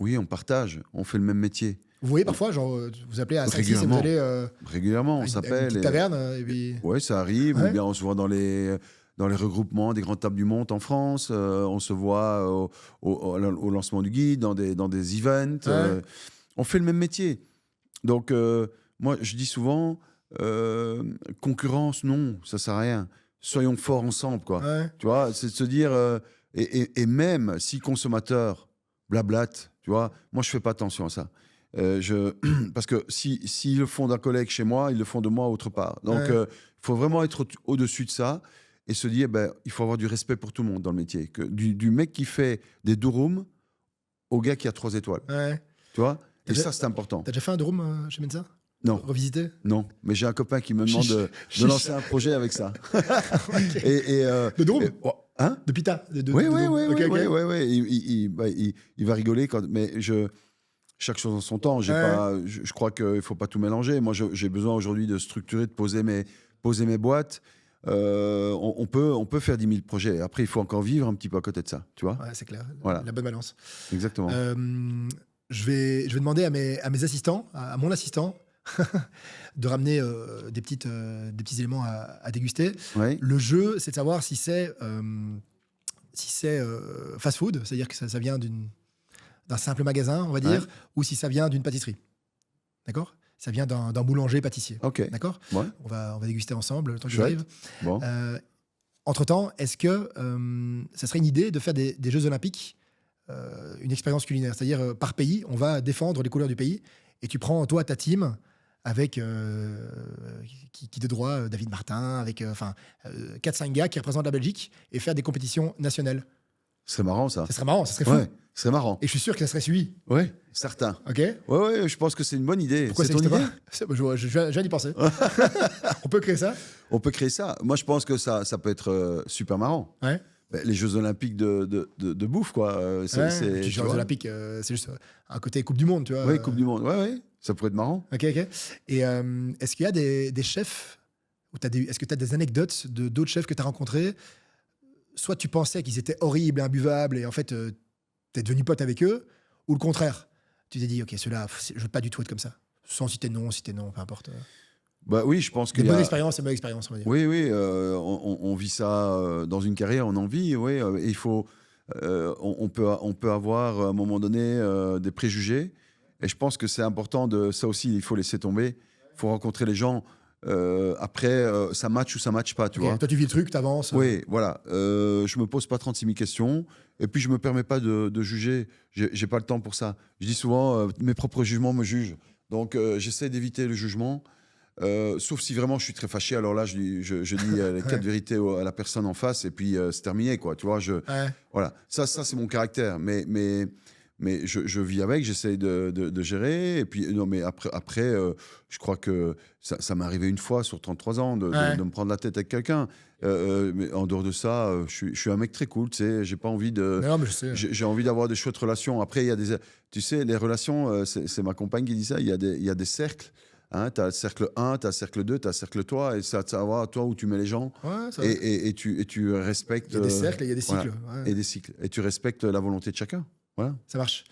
oui, on partage, on fait le même métier. Vous voyez parfois, genre, vous appelez à 5-6 et vous allez... régulièrement, on s'appelle. Une petite taverne, et puis... Oui, ça arrive. Ou bien on se voit dans les regroupements des grandes tables du monde en France. On se voit au lancement du guide, dans des events. On fait le même métier. Donc, moi, je dis souvent... concurrence, non, ça sert à rien. Soyons forts ensemble, quoi. Tu vois, c'est de se dire, et même si consommateur blablate, tu vois, moi je fais pas attention à ça. Parce que s'ils le font d'un collègue chez moi, ils le font de moi autre part. Donc il faut vraiment être au-dessus de ça, et se dire, il faut avoir du respect pour tout le monde dans le métier. Du mec qui fait des durum au gars qui a 3 étoiles. Tu vois, et ça c'est important. T'as déjà fait un durum chez Mensa? Non. Revisiter? Non, mais j'ai un copain qui me demande de lancer un projet avec ça. Le durum? Hein? De pita. Oui. Ok. Il va rigoler mais chaque chose en son temps. Je crois qu'il ne faut pas tout mélanger. Moi, j'ai besoin aujourd'hui de structurer, de poser mes boîtes. On peut faire 10 000 projets. Après, il faut encore vivre un petit peu à côté de ça, tu vois. Ouais, c'est clair. Voilà. La bonne balance. Exactement. Je vais demander à mes assistants, à mon assistant, de ramener des petits éléments à déguster. Ouais. Le jeu, c'est de savoir si c'est fast-food, c'est-à-dire que ça vient d'un simple magasin, on va dire, ou si ça vient d'une pâtisserie. D'accord ? Ça vient d'un boulanger-pâtissier. Ok. D'accord ? Ouais. On va déguster ensemble le temps que Chouette. j'arrive. Bon. Entre-temps, est-ce que ça serait une idée de faire des Jeux Olympiques, une expérience culinaire? C'est-à-dire, par pays, on va défendre les couleurs du pays, et tu prends, toi, ta team, avec qui de droit, David Martin, avec 4-5 gars qui représentent la Belgique, et faire des compétitions nationales. C'est marrant, ça. Ça serait marrant, ça serait fou. Ouais, c'est marrant. Et je suis sûr que ça serait suivi. Ouais, certain. Ok. Ouais, je pense que c'est une bonne idée. Pourquoi c'est ça ton existe idée? pas? Je viens d'y penser. On peut créer ça? On peut créer ça. Moi, je pense que ça peut être super marrant. Ouais. Les Jeux Olympiques de bouffe, quoi. Les Jeux Olympiques, c'est juste un côté Coupe du Monde, tu vois. Oui, Coupe du Monde. Ouais. Ça pourrait être marrant. Ok. Et est-ce qu'il y a des chefs, est-ce que tu as des anecdotes d'autres chefs que tu as rencontrés? Soit tu pensais qu'ils étaient horribles, imbuvables, et en fait, tu es devenu pote avec eux, ou le contraire. Tu t'es dit, ok, ceux-là, je veux pas du tout être comme ça. Sans citer non, peu importe. Bah oui, je pense que. Des bonnes expériences et bonnes expériences, on va dire. Oui, on vit ça dans une carrière, on en vit, oui. Et il faut. On peut avoir à un moment donné des préjugés. Et je pense que c'est important ça aussi, il faut laisser tomber. Il faut rencontrer les gens. Après, ça match ou ça match pas, tu vois. Toi, tu vis le truc, tu avances. Oui, voilà. Je me pose pas 36 000 questions. Et puis, je me permets pas de juger. J'ai pas le temps pour ça. Je dis souvent, mes propres jugements me jugent. Donc, j'essaie d'éviter le jugement. Sauf si vraiment je suis très fâché, alors là, je dis les 4 vérités à la personne en face, et puis c'est terminé, quoi. Tu vois, voilà. Ça, c'est mon caractère. Mais je vis avec, j'essaie de gérer. Et puis, non, mais après je crois que ça m'est arrivé une fois sur 33 ans de me prendre la tête avec quelqu'un. Mais en dehors de ça, je suis un mec très cool, tu sais. J'ai pas envie de. Non, mais je sais. J'ai envie d'avoir des chouettes relations. Après, il y a tu sais, les relations, c'est ma compagne qui dit ça. Il y a des cercles. Hein, tu as le cercle 1, tu as le cercle 2, tu as le cercle 3, et ça va savoir toi où tu mets les gens. Ouais, et tu respectes. Il y a des cercles et il y a des cycles. Voilà, et des cycles. Et tu respectes la volonté de chacun. Voilà. Ça marche.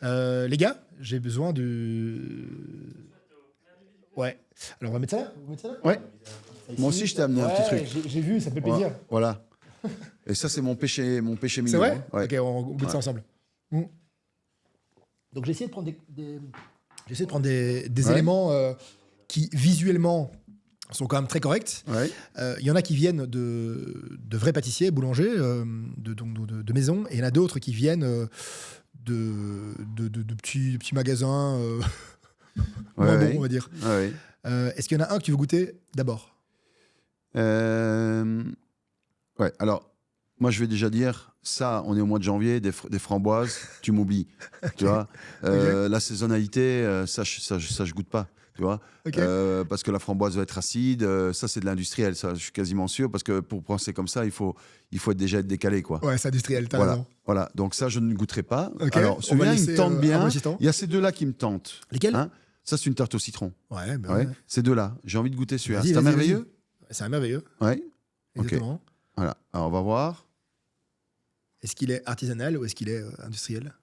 Les gars, j'ai besoin de. Ouais. Alors, on va mettre ça là? Ouais. Moi aussi, je t'ai amené un petit truc. J'ai vu, ça fait plaisir. Voilà. Et ça, c'est mon péché mignon. C'est vrai? Ouais. Ok, on goûte ça ensemble. Donc, j'ai essayé de prendre des éléments qui, visuellement, sont quand même très corrects. Il y en a qui viennent de vrais pâtissiers, boulangers, de maisons, et il y en a d'autres qui viennent de petits magasins moins bons, on va dire. Est-ce qu'il y en a un que tu veux goûter d'abord? Ouais, alors, moi, je vais déjà dire, ça, on est au mois de janvier, des framboises, tu m'oublies. Tu vois, la saisonnalité, ça, je goûte pas. Tu vois, parce que la framboise va être acide, ça c'est de l'industriel, ça je suis quasiment sûr, parce que pour penser comme ça, il faut déjà être décalé, quoi. Ouais, c'est industriel, t'as raison. Voilà, donc ça je ne goûterai pas. Alors celui-là il me tente bien. Il y a ces deux-là qui me tentent. Lesquels? Ça c'est une tarte au citron. Ouais. Ces deux-là, j'ai envie de goûter celui-là. C'est merveilleux. C'est un merveilleux. Ouais. Exactement. Voilà, alors on va voir. Est-ce qu'il est artisanal ou est-ce qu'il est industriel?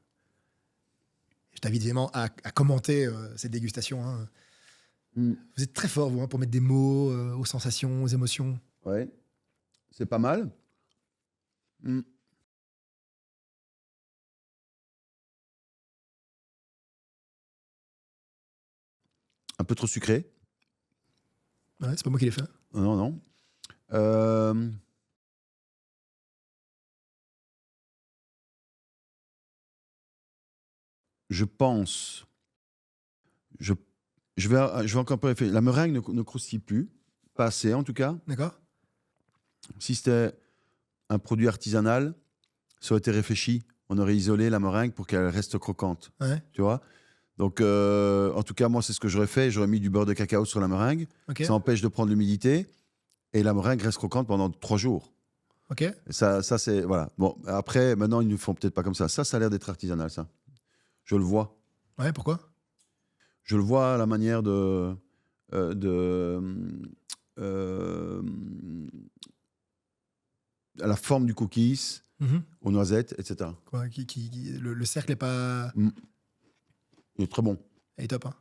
Je t'invite évidemment à commenter cette dégustation. Hein. Vous êtes très fort, vous, pour mettre des mots aux sensations, aux émotions. Ouais, c'est pas mal. Un peu trop sucré. Ouais, c'est pas moi qui l'ai fait. Non. Je pense. Je vais encore un peu réfléchir. La meringue ne croustille plus, pas assez en tout cas. D'accord. Si c'était un produit artisanal, ça aurait été réfléchi. On aurait isolé la meringue pour qu'elle reste croquante. Ouais. Tu vois? Donc, en tout cas, moi, c'est ce que j'aurais fait. J'aurais mis du beurre de cacao sur la meringue. Okay. Ça empêche de prendre l'humidité. Et la meringue reste croquante pendant 3 jours. Ok. Ça c'est... Voilà. Bon, après, maintenant, ils ne font peut-être pas comme ça. Ça a l'air d'être artisanal, ça. Je le vois. Ouais, pourquoi? Je le vois à la manière euh, à la forme du cookies, aux noisettes, etc. Quoi, le cercle est pas... Mm. Il est très bon. Il est top, hein.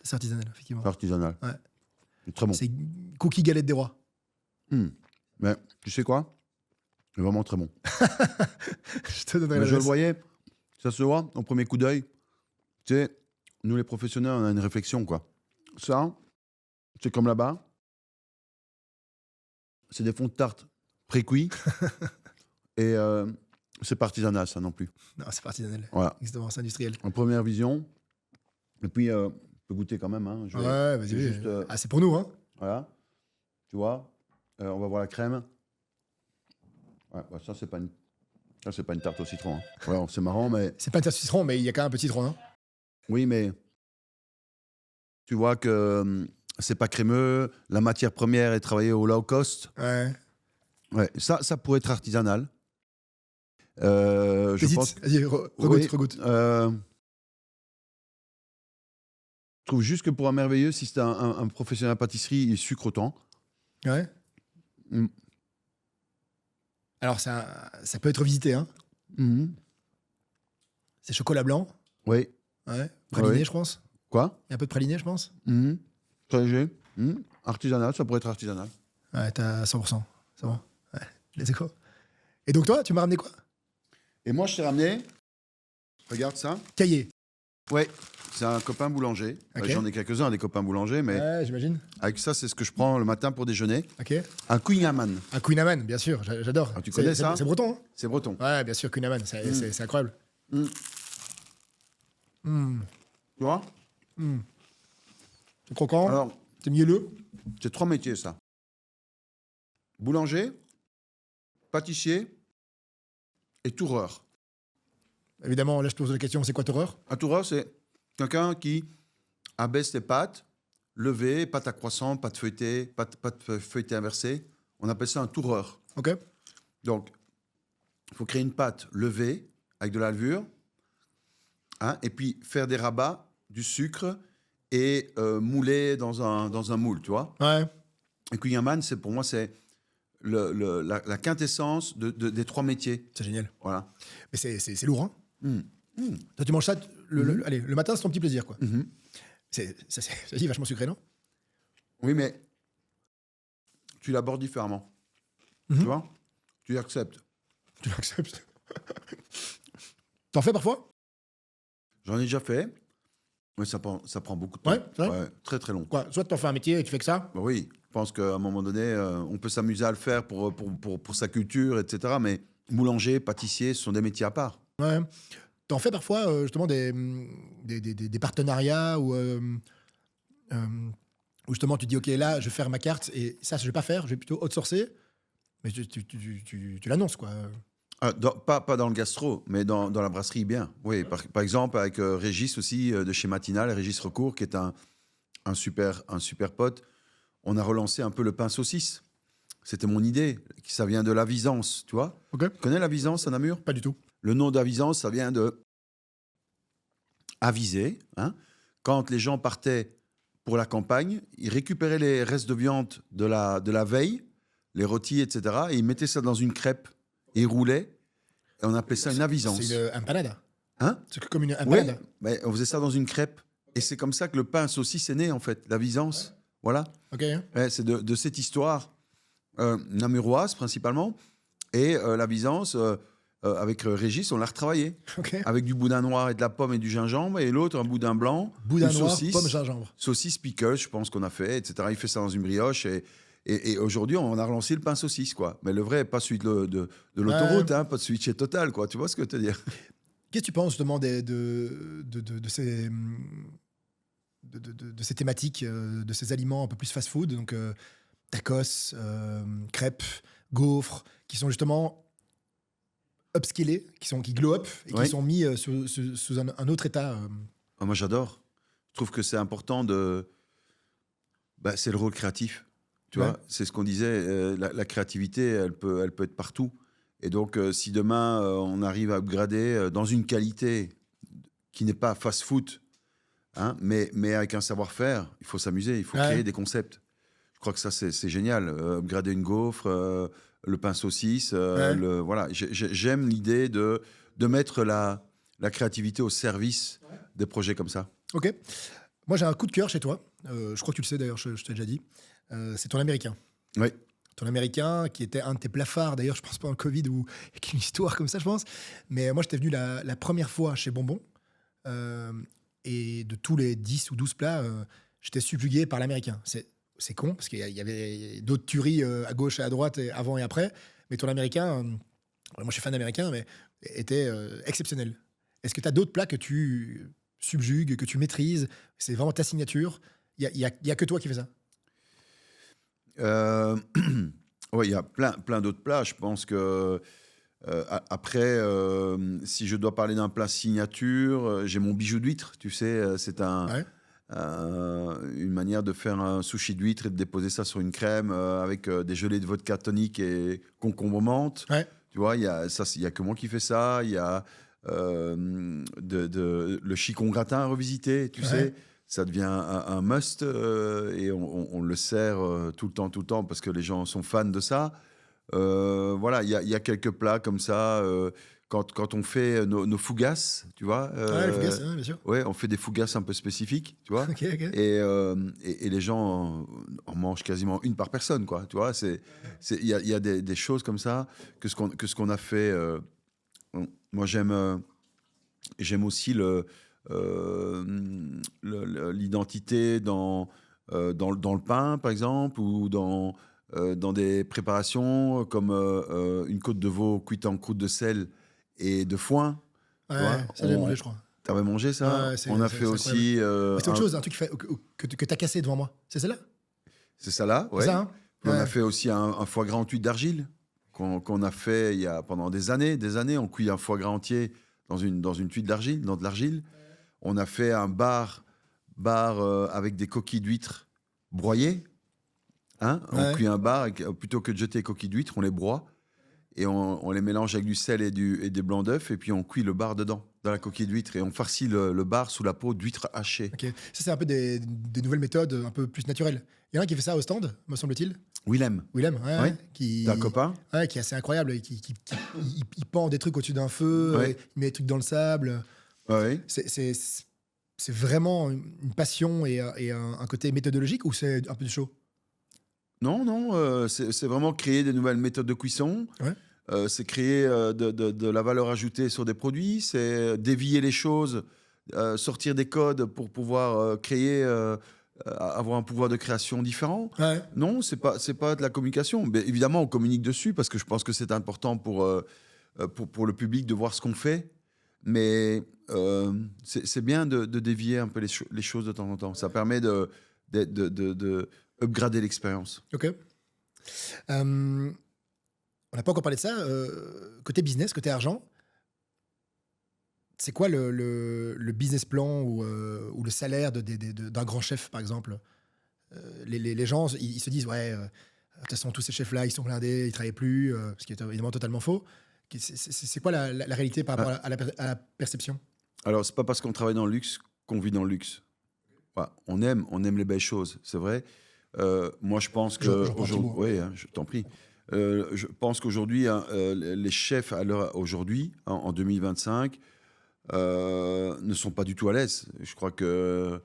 C'est artisanal, effectivement. C'est artisanal. Ouais. Il est très bon. C'est cookie galette des rois. Mais tu sais quoi? Il est vraiment très bon. Je te donnerai Mais je le l'adresse. voyais, ça se voit au premier coup d'œil. Tu sais, nous les professionnels, on a une réflexion, quoi. Ça, c'est comme là-bas. C'est des fonds de tarte pré-cuits. Et c'est pas artisanal, ça non plus. Non, c'est pas artisanal. Voilà. Exactement, c'est industriel. En première vision. Et puis, on peut goûter quand même. Hein. Ouais, vas-y. Juste, Ah, c'est pour nous, hein. voilà. Tu vois, on va voir la crème. Ouais, bah, ça, c'est pas une tarte au citron. Hein. Voilà, c'est marrant, mais... C'est pas un citron, mais il y a quand même un petit citron, hein. Oui, mais tu vois que c'est pas crémeux. La matière première est travaillée au low cost. Ouais. Ouais, ça pourrait être artisanal. Je T'hésites. pense... Vas-y, regoute. Je trouve juste que pour un merveilleux, si c'était un professionnel à pâtisserie, il sucre autant. Ouais. Mm. Alors, ça peut être visité, hein. Mhm. C'est chocolat blanc. Oui. Ouais. Praliné, Oui. je pense. Quoi? Il y a un peu de praliné, je pense. Mhm. Très léger. Artisanal, ça pourrait être artisanal. Ouais, t'as 100%. C'est bon. Ouais. Let's go. Et donc, toi, tu m'as ramené quoi? Et moi, je t'ai ramené... Regarde ça. Cahier. Ouais, c'est un copain boulanger. Ok. J'en ai quelques-uns, des copains boulangers, mais Ouais, j'imagine. avec ça, c'est ce que je prends le matin pour déjeuner. Ok. Un Kouign-Amann. Un Queen Amman, bien sûr, j'adore. Ah, tu connais ça? C'est breton, hein? C'est breton. Ouais, bien sûr, Queen Amman, c'est incroyable. Mm. Tu vois? C'est croquant, Alors, c'est mielleux. c'est 3 métiers, ça. Boulanger, pâtissier et toureur. Évidemment, là, je te pose la question, c'est quoi Torreur? Un toureur, c'est quelqu'un qui abaisse les pâtes, levées, pâtes à croissant, pâtes feuilletées, pâtes feuilletées inversées. On appelle ça un toureur. Ok. Donc, il faut créer une pâte levée avec de la levure, hein, et puis faire des rabats, du sucre et mouler dans un moule, tu vois. Ouais. Et Kouign-Amann, pour moi, c'est la quintessence des 3 métiers. C'est génial. Voilà. Mais c'est lourd, hein? Mm. Toi, tu manges ça, allez, le matin, c'est ton petit plaisir, quoi. Mhm. C'est vachement sucré, non? Oui, mais tu l'abordes différemment. Mhm. Tu vois? Tu l'acceptes. Tu l'acceptes. T'en fais parfois? J'en ai déjà fait, mais ça prend beaucoup de temps. Ouais, c'est vrai? Ouais, très très long. Quoi? Soit t'en fais un métier et tu fais que ça? Bah oui, je pense qu'à un moment donné, on peut s'amuser à le faire pour sa culture, etc. Mais boulanger, pâtissier, ce sont des métiers à part. Ouais. T'en fais parfois, justement, des partenariats où justement tu dis, OK, là, je vais faire ma carte et ça, je vais pas faire, je vais plutôt outsourcer. Mais tu l'annonces, quoi. Ah, pas dans le gastro, mais dans la brasserie, bien. Oui, par exemple, avec Régis aussi, de chez Matinal, Régis Recourt, qui est un super pote. On a relancé un peu le pain saucisse. C'était mon idée. Ça vient de l'Avisance, tu vois. OK. Tu connais l'Avisance à Namur? Pas du tout. Le nom d'Avisance, ça vient de aviser. Hein. Quand les gens partaient pour la campagne, ils récupéraient les restes de viande de la veille, les rôtis, etc. Et ils mettaient ça dans une crêpe et ils roulaient. Et on appelait ça une avisance. C'est une empanada. Hein? C'est comme une Oui, empanada. mais on faisait ça dans une crêpe. Et c'est comme ça que le pain saucisse est né, en fait, l'avisance. Voilà. OK. Hein. Ouais, c'est de cette histoire namuroise, principalement. Et l'avisance, avec Régis, on l'a retravaillé. OK. Avec du boudin noir et de la pomme et du gingembre. Et l'autre, un boudin blanc. Boudin une noir, saucisse, pomme, gingembre. Saucisse pickle, je pense qu'on a fait, etc. Il fait ça dans une brioche. Et aujourd'hui, on a relancé le pain saucisse, quoi. Mais le vrai, pas celui de l'autoroute, hein, pas celui de chez Total, quoi. Tu vois ce que je veux te dire? Qu'est-ce que tu penses justement de ces thématiques, de ces aliments un peu plus fast-food, donc tacos, crêpes, gaufres, qui sont justement upskillés, qui glow up et Oui. qui sont mis sous un autre état. Ah, moi, j'adore. Je trouve que c'est important de... c'est le rôle créatif. Tu vois, c'est ce qu'on disait, la créativité, elle peut être partout. Et donc, si demain, on arrive à upgrader dans une qualité qui n'est pas fast-food, hein, mais avec un savoir-faire, il faut s'amuser, il faut créer des concepts. Je crois que ça, c'est génial. Upgrader une gaufre, le pain saucisse, voilà. J'aime l'idée de mettre la créativité au service des projets comme ça. Ok. Moi, j'ai un coup de cœur chez toi. Je crois que tu le sais d'ailleurs, je t'ai déjà dit. C'est ton américain. Oui. Ton américain qui était un de tes plats phares, d'ailleurs, je pense pas en Covid ou avec une histoire comme ça, je pense. Mais moi, j'étais venu la première fois chez Bonbon. Et de tous les 10 ou 12 plats, j'étais subjugué par l'américain. C'est con, parce qu'il y avait d'autres tueries à gauche et à droite, avant et après. Mais ton américain, moi je suis fan américain, mais était exceptionnel. Est-ce que tu as d'autres plats que tu subjugues, que tu maîtrises? C'est vraiment ta signature. Il y a que toi qui fais ça. Oui, il y a plein d'autres plats. Je pense que après, si je dois parler d'un plat signature, j'ai mon bijou d'huître. Tu sais, c'est une manière de faire un sushi d'huître et de déposer ça sur une crème avec des gelées de vodka tonique et concombre menthe. Ouais. Tu vois, il y a que moi qui fais ça. Il y a le chicon gratin à revisiter, tu sais. Ça devient un must et on le sert tout le temps parce que les gens sont fans de ça. Voilà, il y a quelques plats comme ça. Quand on fait nos fougasses, tu vois. Les fougasses, bien sûr. Ouais, on fait des fougasses un peu spécifiques, tu vois. Ok. Et les gens en mangent quasiment une par personne, quoi. Tu vois, il y a des choses comme ça que ce qu'on a fait. Moi, j'aime aussi l'identité dans le pain, par exemple, ou dans des préparations comme une côte de veau cuite en croûte de sel et de foin. Ouais, ça j'ai mangé, je crois. T'avais mangé ça? On a fait aussi... c'est autre chose, un truc que t'as cassé devant moi. C'est celle-là? C'est ça là, ouais. C'est ça, hein? On a fait aussi un foie gras en tuile d'argile qu'on a fait pendant des années. On cuit un foie gras entier dans une tuile d'argile, dans de l'argile. On a fait un bar avec des coquilles d'huîtres broyées. Hein, on cuit un bar, plutôt que de jeter les coquilles d'huîtres, on les broie et on les mélange avec du sel et des blancs d'œufs et puis on cuit le bar dedans, dans la coquille d'huître et on farcit le bar sous la peau d'huître hachée. Ok. Ça, c'est un peu des nouvelles méthodes un peu plus naturelles. Il y en a un qui fait ça au stand, me semble-t-il. Willem, qui... t'as un copain? Ouais, qui est assez incroyable. Il pend des trucs au-dessus d'un feu, il met des trucs dans le sable. Ouais. C'est vraiment une passion et un côté méthodologique ou c'est un peu du show? Non, c'est vraiment créer des nouvelles méthodes de cuisson. Ouais. C'est créer de la valeur ajoutée sur des produits. C'est dévier les choses, sortir des codes pour pouvoir créer, avoir un pouvoir de création différent. Ouais. Non, c'est pas de la communication. Mais évidemment, on communique dessus parce que je pense que c'est important pour le public de voir ce qu'on fait. Mais c'est bien de dévier un peu les choses de temps en temps. Ça permet de upgrader l'expérience. Ok. On n'a pas encore parlé de ça. Côté business, côté argent, c'est quoi le business plan ou le salaire d'un grand chef, par exemple? Les gens, ils se disent, ouais, de toute façon, tous ces chefs-là, ils sont blindés, ils ne travaillent plus, ce qui est évidemment totalement faux. C'est quoi la réalité par rapport à la perception? Alors, c'est pas parce qu'on travaille dans le luxe qu'on vit dans le luxe. Voilà, on aime les belles choses, c'est vrai. Moi, je pense que je t'en prie. Je pense qu'aujourd'hui, les chefs aujourd'hui, en 2025, ne sont pas du tout à l'aise. Je crois que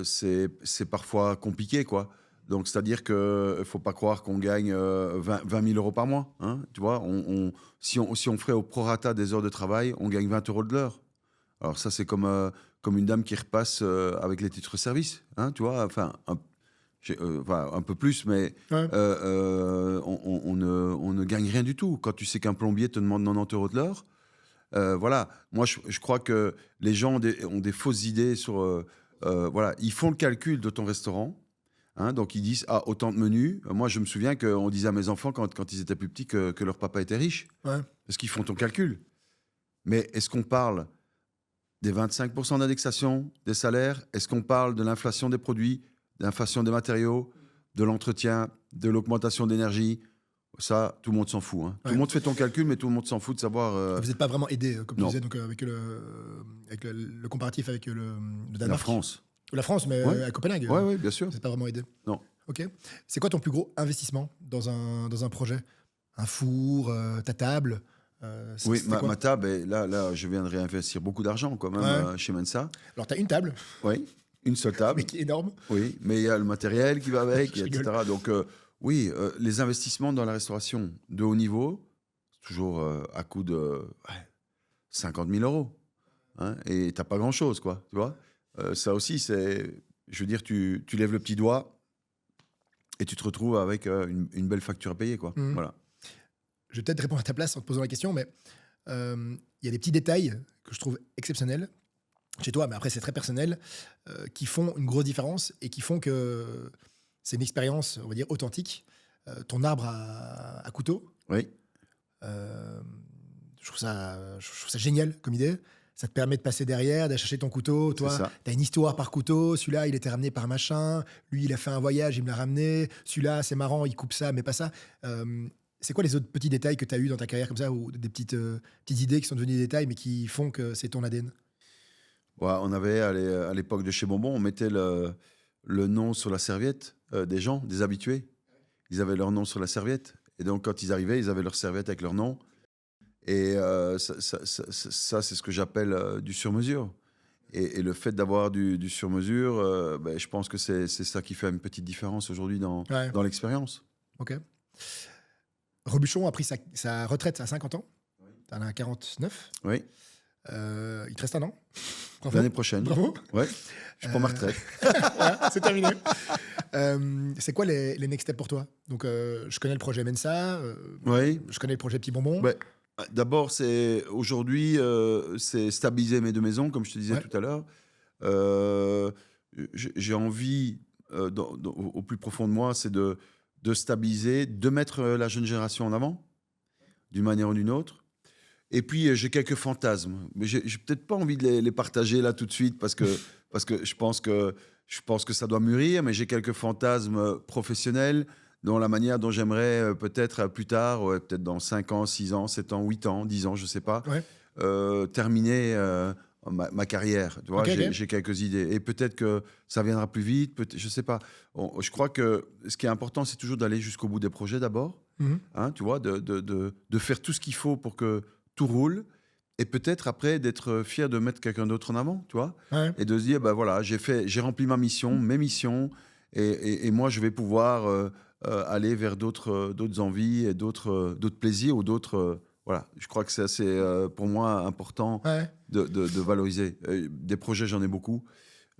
c'est parfois compliqué, quoi. Donc, c'est-à-dire qu'il ne faut pas croire qu'on gagne 20 000 euros par mois. Hein, tu vois, si on ferait au prorata des heures de travail, on gagne 20 euros de l'heure. Alors ça, c'est comme une dame qui repasse avec les titres-service. Hein, tu vois, enfin, un peu plus, mais on ne gagne rien du tout. Quand tu sais qu'un plombier te demande 90 euros de l'heure, voilà. Moi, je crois que les gens ont des fausses idées sur... voilà, ils font le calcul de ton restaurant. Hein, donc, ils disent, autant de menus. Moi, je me souviens qu'on disait à mes enfants, quand ils étaient plus petits, que leur papa était riche. Ouais. Parce qu'ils font ton calcul. Mais est-ce qu'on parle des 25% d'indexation des salaires? Est-ce qu'on parle de l'inflation des produits, de l'inflation des matériaux, de l'entretien, de l'augmentation d'énergie, ça, tout le monde s'en fout. Hein. Tout le monde fait ton calcul, mais tout le monde s'en fout de savoir... Vous n'êtes pas vraiment aidé, comme tu disais, donc, avec le comparatif avec le Danemark. La France. La France, mais à Copenhague. Oui, bien sûr. Vous n'êtes pas vraiment aidé. Non. Ok. C'est quoi ton plus gros investissement dans un projet? Un four, ta table? Oui, ma table, et là, je viens de réinvestir beaucoup d'argent quand même chez Mensa. Alors, tu as une table. Oui, une seule table. Mais qui est énorme. Oui, mais il y a le matériel qui va avec, etc. Donc, oui, les investissements dans la restauration de haut niveau, c'est toujours à coût de 50 000 €. Hein, et tu n'as pas grand-chose, quoi. Tu vois, ça aussi, c'est... Je veux dire, tu lèves le petit doigt et tu te retrouves avec une belle facture à payer, quoi. Voilà. Je vais peut-être répondre à ta place en te posant la question, mais il y a des petits détails que je trouve exceptionnels chez toi, mais après c'est très personnel, qui font une grosse différence et qui font que c'est une expérience, on va dire, authentique. Ton arbre à couteau, Oui. je trouve ça génial comme idée. Ça te permet de passer derrière, d'aller chercher ton couteau. Toi, tu as une histoire par couteau. Celui-là, il était ramené par machin. Lui, il a fait un voyage, il me l'a ramené. Celui-là, c'est marrant, il coupe ça, mais pas ça. C'est quoi les autres petits détails que tu as eu dans ta carrière comme ça, ou des petites idées qui sont devenues des détails, mais qui font que c'est ton ADN? On avait, à l'époque de chez Bonbon, on mettait le nom sur la serviette des gens, des habitués. Ils avaient leur nom sur la serviette. Et donc, quand ils arrivaient, ils avaient leur serviette avec leur nom. Et ça c'est ce que j'appelle du sur-mesure. Et le fait d'avoir du sur-mesure, je pense que c'est ça qui fait une petite différence aujourd'hui dans l'expérience. Ok. Robuchon a pris sa retraite à 50 ans. Oui. Tu en as 49. Oui. Il te reste un an. L'année prochaine. Bravo. Ouais. Je prends ma retraite. C'est terminé. C'est quoi les next steps pour toi? Donc, je connais le projet Mensa. Oui. Je connais le projet Petit Bonbon. Ouais. D'abord, aujourd'hui, c'est stabiliser mes deux maisons, comme je te disais tout à l'heure. J'ai envie, au plus profond de moi, c'est de stabiliser, de mettre la jeune génération en avant, d'une manière ou d'une autre. Et puis, j'ai quelques fantasmes. Mais j'ai peut-être pas envie de les partager là tout de suite, parce que je pense que ça doit mûrir, mais j'ai quelques fantasmes professionnels, dans la manière dont j'aimerais peut-être plus tard, peut-être dans 5 ans, 6 ans, 7 ans, 8 ans, 10 ans, je ne sais pas, terminer ma carrière. Tu vois, j'ai quelques idées. Et peut-être que ça viendra plus vite, je ne sais pas. Je crois que ce qui est important, c'est toujours d'aller jusqu'au bout des projets d'abord. Hein, tu vois, de faire tout ce qu'il faut pour que tout roule. Et peut-être après d'être fier de mettre quelqu'un d'autre en avant, tu vois, et de se dire, voilà, j'ai rempli ma mission, mes missions, et moi, je vais pouvoir... aller vers d'autres envies et d'autres plaisirs ou d'autres... voilà, je crois que c'est assez, pour moi, important de valoriser. Des projets, j'en ai beaucoup.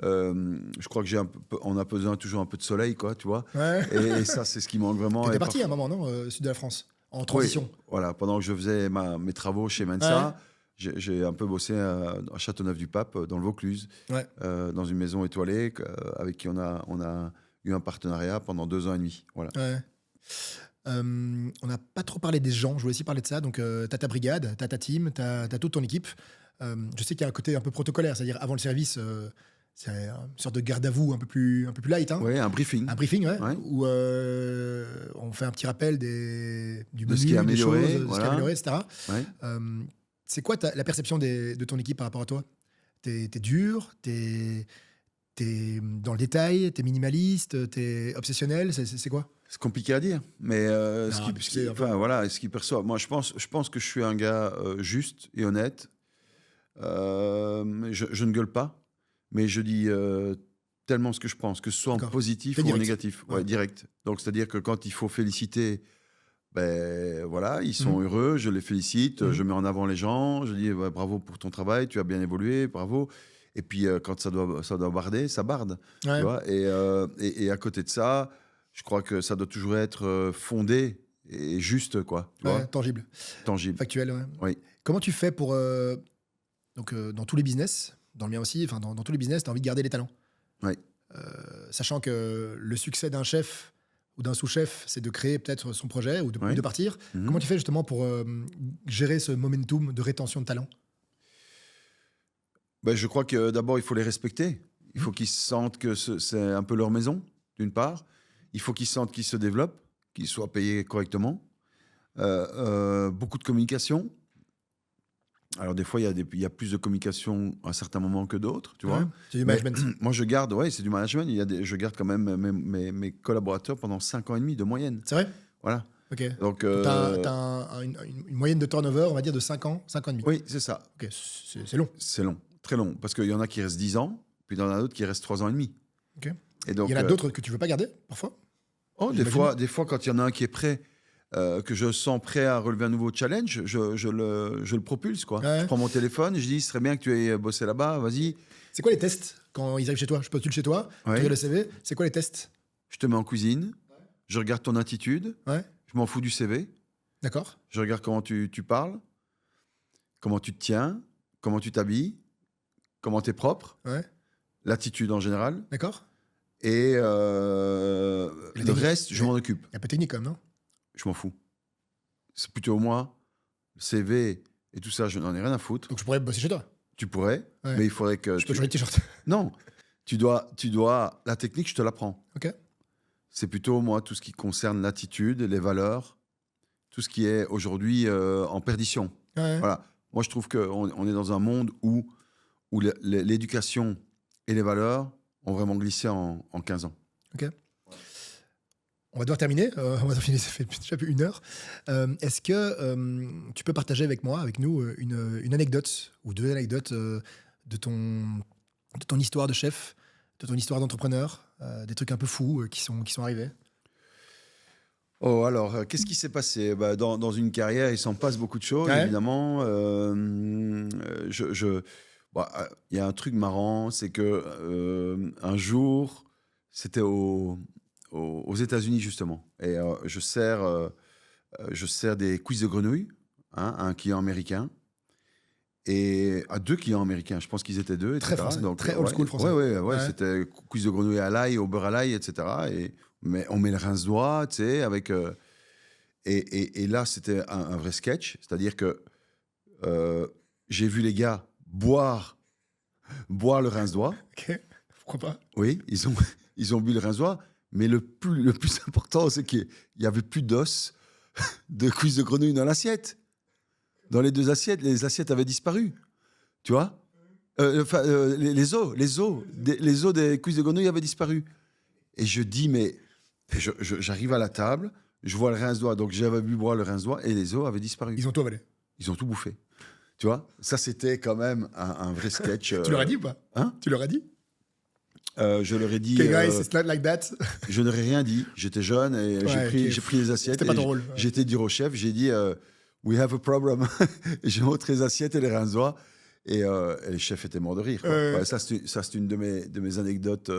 Je crois que on a besoin toujours un peu de soleil, quoi, tu vois. Et ça, c'est ce qui manque vraiment. Tu étais parti à un moment, non, sud de la France, en transition. Oui, voilà, pendant que je faisais mes travaux chez Mensa, j'ai un peu bossé à Châteauneuf-du-Pape, dans le Vaucluse, dans une maison étoilée avec qui on a eu un partenariat pendant 2 ans et demi. Voilà. On n'a pas trop parlé des gens, je voulais aussi parler de ça. Donc, tu as ta brigade, tu as ta team, tu as toute ton équipe. Je sais qu'il y a un côté un peu protocolaire, c'est-à-dire avant le service, c'est une sorte de garde à vous un peu plus light. Hein. Oui, un briefing. Un briefing, où on fait un petit rappel du menu, ce qui est amélioré, des choses, de ce qui est amélioré, etc. C'est quoi la perception de ton équipe par rapport à toi? T'es dur, t'es dans le détail, t'es minimaliste, t'es obsessionnel, c'est quoi? C'est compliqué à dire, mais ce qu'il perçoit. Moi, je pense que je suis un gars juste et honnête. Je ne gueule pas, mais je dis tellement ce que je pense, que ce soit en positif ou en négatif. Direct. Donc, c'est-à-dire que quand il faut féliciter, voilà, ils sont heureux, je les félicite, je mets en avant les gens, je dis bravo pour ton travail, tu as bien évolué, bravo. Et puis, quand ça doit barder, ça barde. Tu vois, et à côté de ça, je crois que ça doit toujours être fondé et juste, quoi. Tu vois, tangible. Factuel, Oui. Comment tu fais pour... dans tous les business, dans le mien aussi, enfin dans tous les business, tu as envie de garder les talents. Oui. Sachant que le succès d'un chef ou d'un sous-chef, c'est de créer peut-être son projet ou de partir. Comment tu fais justement pour gérer ce momentum de rétention de talent? Je crois que d'abord, il faut les respecter. Il faut qu'ils sentent que c'est un peu leur maison, d'une part. il faut qu'ils sentent qu'ils se développent, qu'ils soient payés correctement. Beaucoup de communication. Alors, des fois, il y a plus de communication à certains moments que d'autres, tu vois. C'est du management. Moi, je garde, c'est du management. Je garde quand même mes collaborateurs pendant 5 ans et demi de moyenne. C'est vrai? Voilà. Ok. Donc, t'as une moyenne de turnover, on va dire, de 5 ans et demi. Oui, c'est ça. Ok, c'est long. C'est long, très long. Parce qu'il y en a qui restent 10 ans, puis il y en a d'autres qui restent 3 ans et demi. Ok. Et donc, il y en a d'autres que tu veux pas garder, parfois? des fois, quand il y en a un qui est prêt, que je sens prêt à relever un nouveau challenge, je le propulse, quoi. Ouais. Je prends mon téléphone, je dis, ce serait bien que tu aies bossé là-bas, vas-y. C'est quoi les tests quand ils arrivent chez toi? Je postule chez toi, tu regardes le CV, c'est quoi les tests? Je te mets en cuisine, je regarde ton attitude, je m'en fous du CV. D'accord. Je regarde comment tu parles, comment tu te tiens, comment tu t'habilles, comment tu es propre, l'attitude en général. D'accord. Et le reste, je m'en occupe. Il y a un peu technique quand même, non? Je m'en fous. C'est plutôt moi, le CV et tout ça, je n'en ai rien à foutre. Donc je pourrais bosser chez toi? Tu pourrais, mais il faudrait que... Je peux changer de t-shirt? Non, tu dois... La technique, je te l'apprends. Ok. C'est plutôt, moi, tout ce qui concerne l'attitude, les valeurs, tout ce qui est aujourd'hui en perdition. Voilà. Moi, je trouve qu'on est dans un monde où l'éducation et les valeurs ont vraiment glissé en 15 ans. Ok. On va devoir terminer. On va finir, ça fait déjà plus 1 heure. Est-ce que tu peux partager avec moi, avec nous, une anecdote ou 2 anecdotes de ton histoire de chef, de ton histoire d'entrepreneur, des trucs un peu fous qui sont arrivés? Oh, alors, qu'est-ce qui s'est passé? Dans une carrière, il s'en passe beaucoup de choses, évidemment. Y a un truc marrant, c'est que un jour, c'était aux États-Unis, justement. Et je sers des cuisses de grenouilles à un client américain. Et à 2 clients américains, je pense qu'ils étaient 2. Très français, donc, très old school français. Ouais. C'était cuisses de grenouille à l'ail, au beurre à l'ail, etc. Mais on met le rince-doigt, tu sais, avec... Et là, c'était un vrai sketch. C'est-à-dire que j'ai vu les gars boire le rince-doigt. Ok, pourquoi pas? Oui, ils ont bu le rince-doigt. Mais le plus important, c'est qu'il n'y avait plus d'os de cuisses de grenouille dans l'assiette. Dans les 2 assiettes, les assiettes avaient disparu. Tu vois? Les os des cuisses de grenouille avaient disparu. Et je dis, mais... J'arrive à la table, je vois le rince-doigt. Donc, j'avais bu boire le rince-doigt et les os avaient disparu. Ils ont tout avalé. Ils ont tout bouffé. Tu vois? Ça, c'était quand même un vrai sketch. Tu leur as dit ou pas? Tu leur as dit? Je leur ai dit... Okay, guys, it's not like that. Je n'aurais rien dit. J'étais jeune et j'ai pris les assiettes. C'était pas ton rôle. J'ai été dire au chef, j'ai dit we have a problem. J'ai montré les assiettes et les rince-doigts. Et le chef était mort de rire. Ça, c'est une de mes anecdotes.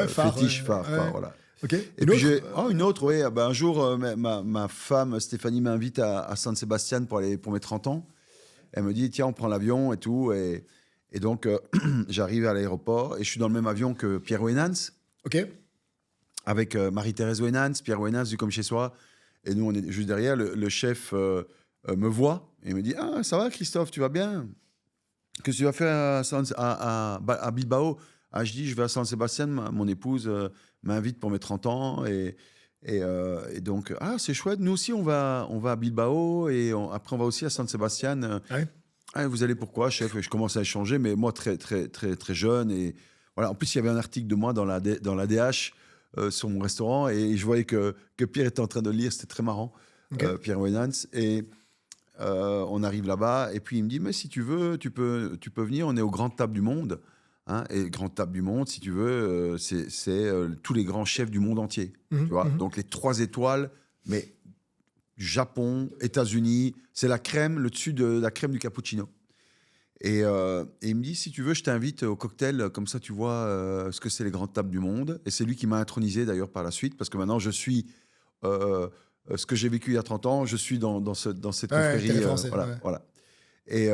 Fétiche, phare, voilà. Okay. Et puis une autre, un jour, ma femme Stéphanie m'invite à San Sebastian pour mes 30 ans. Elle me dit, tiens, on prend l'avion et tout. Et donc, j'arrive à l'aéroport et je suis dans le même avion que Pierre Wenans. Ok. Avec Marie-Thérèse Wenans, Pierre Wenans, du Comme Chez Soi. Et nous, on est juste derrière. Le chef me voit et me dit, ah, ça va, Christophe, tu vas bien? Qu'est-ce que tu vas faire à Bilbao? Je dis, je vais à San Sebastian, mon épouse m'invite pour mes 30 ans. Et donc, c'est chouette, nous aussi, on va à Bilbao et après, on va aussi à San Sebastian. Vous allez pourquoi, chef? Je commence à échanger, mais moi, très, très, très, très jeune. Et voilà. En plus, il y avait un article de moi dans la DH sur mon restaurant et je voyais que Pierre était en train de le lire, c'était très marrant, Pierre Wenans. Et on arrive là-bas et puis il me dit, mais si tu veux, tu peux venir, on est aux grandes tables du monde. Et grande table du monde, si tu veux, c'est tous les grands chefs du monde entier. Tu vois. Donc les 3 étoiles, mais Japon, États-Unis, c'est la crème, le dessus de la crème du cappuccino. Et il me dit, si tu veux, je t'invite au cocktail, comme ça tu vois ce que c'est les grandes tables du monde. Et c'est lui qui m'a intronisé d'ailleurs par la suite, parce que maintenant je suis ce que j'ai vécu il y a 30 ans, je suis dans cette confrérie. Voilà. Et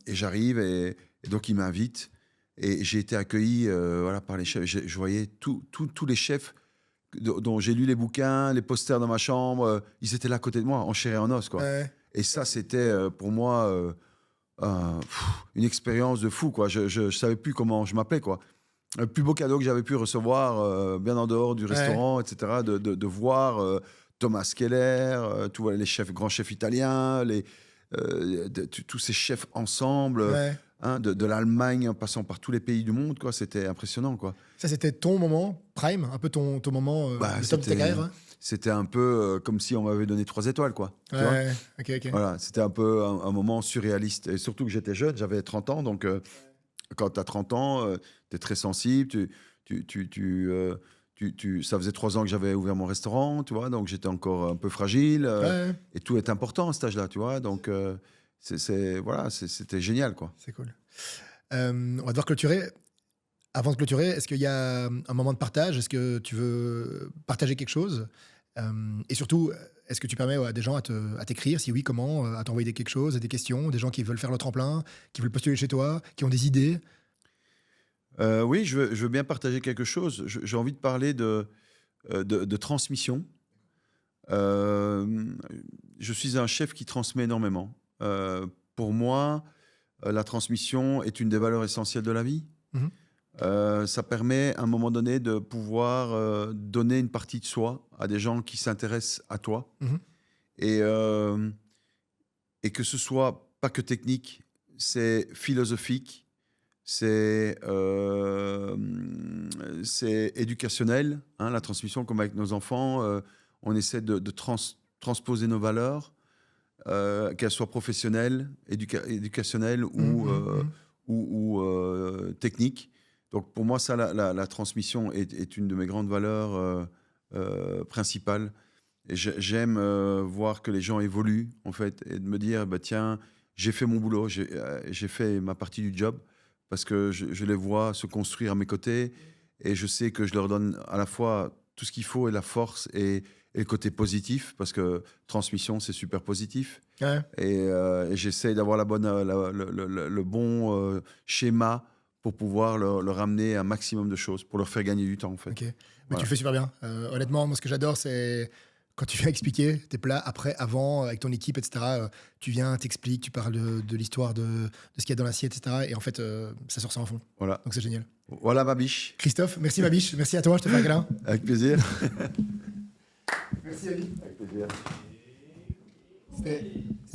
j'arrive et donc il m'invite. Et j'ai été accueilli par les chefs. Je voyais tous les chefs dont j'ai lu les bouquins, les posters dans ma chambre. Ils étaient là à côté de moi, en chair et en os. Quoi. Et ça, c'était pour moi une expérience de fou. Quoi. Je ne savais plus comment je m'appelais. Quoi. Le plus beau cadeau que j'avais pu recevoir, bien en dehors du restaurant, etc., de voir Thomas Keller, tous les grands chefs italiens, tous ces chefs ensemble, de l'Allemagne en passant par tous les pays du monde, quoi. C'était impressionnant, quoi. Ça, c'était ton moment prime, un peu ton moment le top de ta carrière, hein. C'était un peu comme si on m'avait donné 3 étoiles, quoi. Tu vois ok. Voilà, c'était un peu un moment surréaliste. Et surtout que j'étais jeune, j'avais 30 ans, donc quand tu as 30 ans, tu es très sensible, ça faisait 3 ans que j'avais ouvert mon restaurant, tu vois, donc j'étais encore un peu fragile. Et tout est important à cet âge-là, tu vois. Donc, voilà, c'était génial, quoi. C'est cool. On va devoir clôturer. Avant de clôturer, est-ce qu'il y a un moment de partage? Est-ce que tu veux partager quelque chose? Et surtout, est-ce que tu permets à des gens à t'écrire? Si oui, comment? À t'envoyer quelque chose, des questions, des gens qui veulent faire le tremplin, qui veulent postuler chez toi, qui ont des idées? Oui, je veux bien partager quelque chose. J'ai envie de parler de transmission. Je suis un chef qui transmet énormément. Pour moi, la transmission est une des valeurs essentielles de la vie. Ça permet à un moment donné de pouvoir donner une partie de soi à des gens qui s'intéressent à toi. Et que ce soit pas que technique, c'est philosophique, c'est éducationnel, hein, la transmission, comme avec nos enfants, on essaie de transposer nos valeurs, qu'elles soient professionnelles, éducationnelles ou techniques. Donc pour moi, ça, la transmission est une de mes grandes valeurs principales. Et j'aime voir que les gens évoluent, en fait, et de me dire, bah, tiens, j'ai fait mon boulot, j'ai fait ma partie du job, parce que je les vois se construire à mes côtés, et je sais que je leur donne à la fois tout ce qu'il faut, et la force, et le côté positif, parce que transmission, c'est super positif. Et j'essaie d'avoir le bon schéma pour pouvoir leur ramener un maximum de choses, pour leur faire gagner du temps, en fait. Mais voilà. Tu le fais super bien. Honnêtement, moi, ce que j'adore, c'est quand tu viens expliquer tes plats après, avant, avec ton équipe, etc. Tu viens, t'expliques, tu parles de l'histoire de ce qu'il y a dans l'assiette, etc. Et en fait, ça se ressent à fond. Voilà. Donc c'est génial. Voilà, ma biche. Christophe, merci, ma biche. Merci à toi, je te fais un câlin. Avec plaisir. Merci, Ali. Avec plaisir. C'était